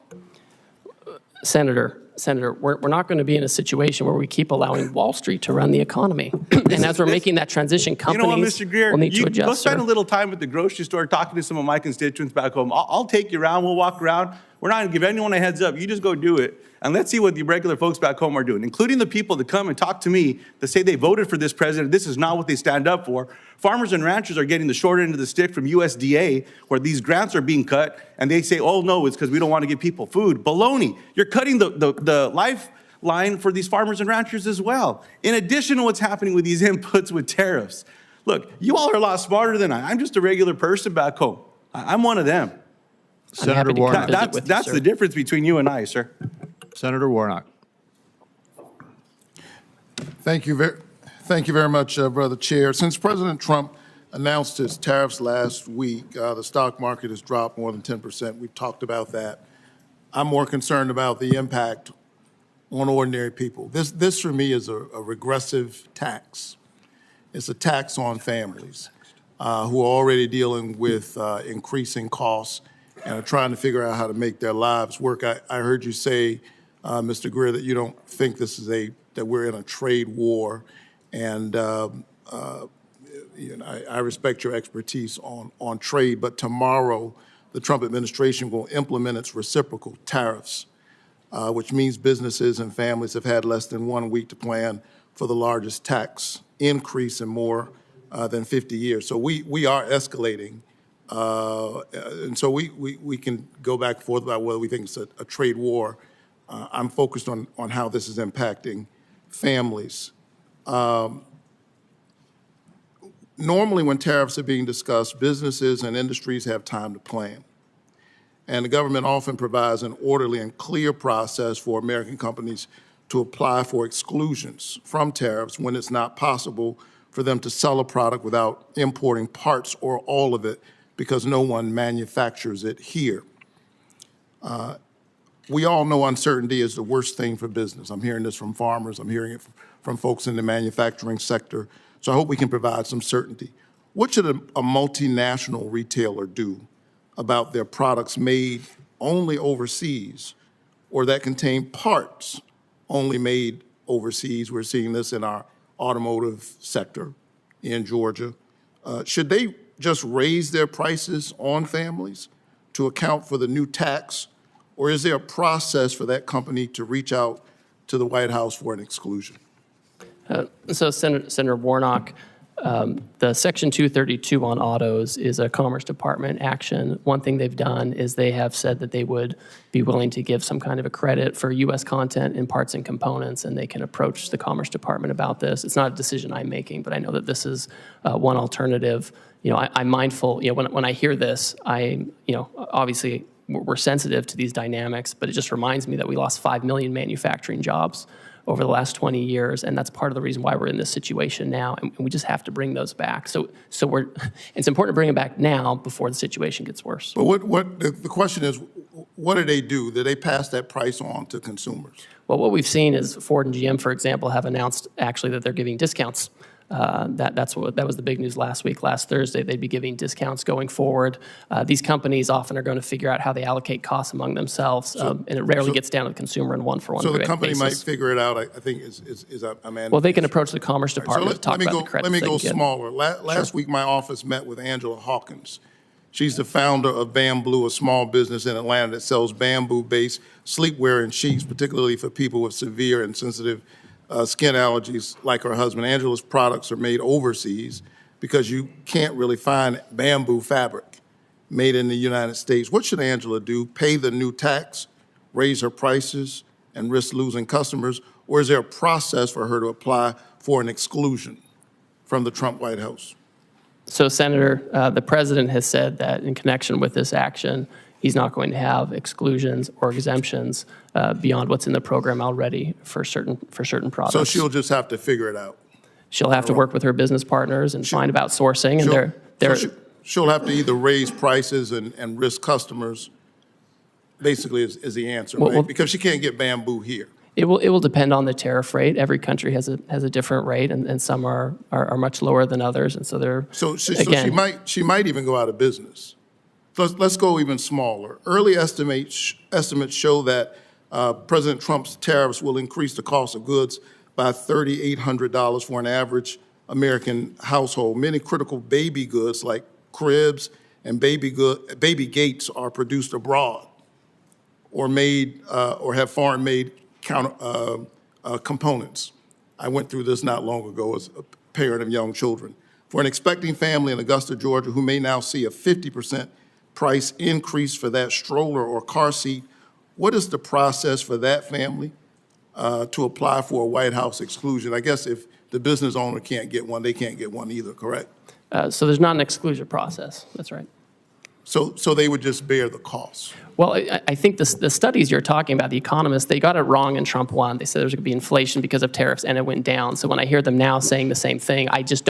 Senator, we're not going to be in a situation where we keep allowing Wall Street to run the economy. And as we're making that transition, companies You know what, Mr. Greer, will need to go adjust. spend sir. a little time at the grocery store talking to some of my constituents back home. I'll take you around. We'll walk around. We're not going to give anyone a heads up. You just go do it. And let's see what the regular folks back home are doing, including the people that come and talk to me that say they voted for this president. This is not what they stand up for. Farmers and ranchers are getting the short end of the stick from USDA, where these grants are being cut, and they say, oh, no, it's because we don't want to give people food. Baloney. You're cutting the lifeline for these farmers and ranchers as well, in addition to what's happening with these inputs with tariffs. Look, you all are a lot smarter than I. I'm just a regular person back home. I'm one of them. Senator Warnock. That's the difference between you and I, sir. Senator Warnock. Thank you very much, Brother Chair. Since President Trump announced his tariffs last week, the stock market has dropped more than 10%. We've talked about that. I'm more concerned about the impact on ordinary people. This for me is a regressive tax. It's a tax on families who are already dealing with increasing costs and are trying to figure out how to make their lives work. I heard you say, Mr. Greer, that you don't think this is that we're in a trade war, and you know, I respect your expertise on trade, but tomorrow the Trump administration will implement its reciprocal tariffs, which means businesses and families have had less than 1 week to plan for the largest tax increase in more than 50 years. So we are escalating, and so we can go back and forth about whether we think it's a trade war. I'm focused on how this is impacting families. Normally, when tariffs are being discussed, businesses and industries have time to plan. And the government often provides an orderly and clear process for American companies to apply for exclusions from tariffs when it's not possible for them to sell a product without importing parts or all of it because no one manufactures it here. We all know uncertainty is the worst thing for business. I'm hearing this from farmers. I'm hearing it from folks in the manufacturing sector. So I hope we can provide some certainty. What should a multinational retailer do about their products made only overseas or that contain parts only made overseas? We're seeing this in our automotive sector in Georgia. Should they just raise their prices on families to account for the new tax? Or is there a process for that company to reach out to the White House for an exclusion? So Senator Warnock, the Section 232 on autos is a Commerce Department action. One thing they've done is they have said that they would be willing to give some kind of a credit for U.S. content in parts and components, and they can approach the Commerce Department about this. It's not a decision I'm making, but I know that this is one alternative. You know, I'm mindful, you know, when I hear this, obviously we're sensitive to these dynamics, but it just reminds me that we lost 5 million manufacturing jobs over the last 20 years, and that's part of the reason why we're in this situation now, and we just have to bring those back. So it's important to bring them back now before the situation gets worse. But the question is, what do they do? Do they pass that price on to consumers? Well, what we've seen is Ford and GM, for example, have announced actually that they're giving discounts. That was the big news last week. Last Thursday, they'd be giving discounts going forward. These companies often are going to figure out how they allocate costs among themselves, and it rarely gets down to the consumer in one-for-one basis. So the company might figure it out, I think, Well, they can approach the Commerce Department to talk about the credits. Let me go smaller. Last week, my office met with Angela Hawkins. She's the founder of Bamboo, a small business in Atlanta that sells bamboo-based sleepwear and sheets, particularly for people with severe and sensitive skin allergies like her husband. Angela's products are made overseas because you can't really find bamboo fabric made in the United States. What should Angela do? Pay the new tax, raise her prices, and risk losing customers? Or is there a process for her to apply for an exclusion from the Trump White House? So, Senator, the president has said that in connection with this action, he's not going to have exclusions or exemptions beyond what's in the program already for certain products. So she'll just have to figure it out. She'll have to work with her business partners and find about sourcing, and she'll have to either raise prices and risk customers. Basically, is the answer, right? Because she can't get bamboo here. It will depend on the tariff rate. Every country has a different rate, and some are much lower than others, and so they're she might even go out of business. Let's go even smaller. Early estimates show that President Trump's tariffs will increase the cost of goods by $3,800 for an average American household. Many critical baby goods like cribs and baby gates are produced abroad or made or have foreign-made components. I went through this not long ago as a parent of young children. For an expecting family in Augusta, Georgia, who may now see a 50% price increase for that stroller or car seat, what is the process for that family to apply for a White House exclusion? I guess if the business owner can't get one, they can't get one either, correct? So there's not an exclusion process. That's right. So they would just bear the cost. Well, I think the studies you're talking about, the economists, they got it wrong in Trump 1. They said there was going to be inflation because of tariffs, and it went down. So when I hear them now saying the same thing, I just don't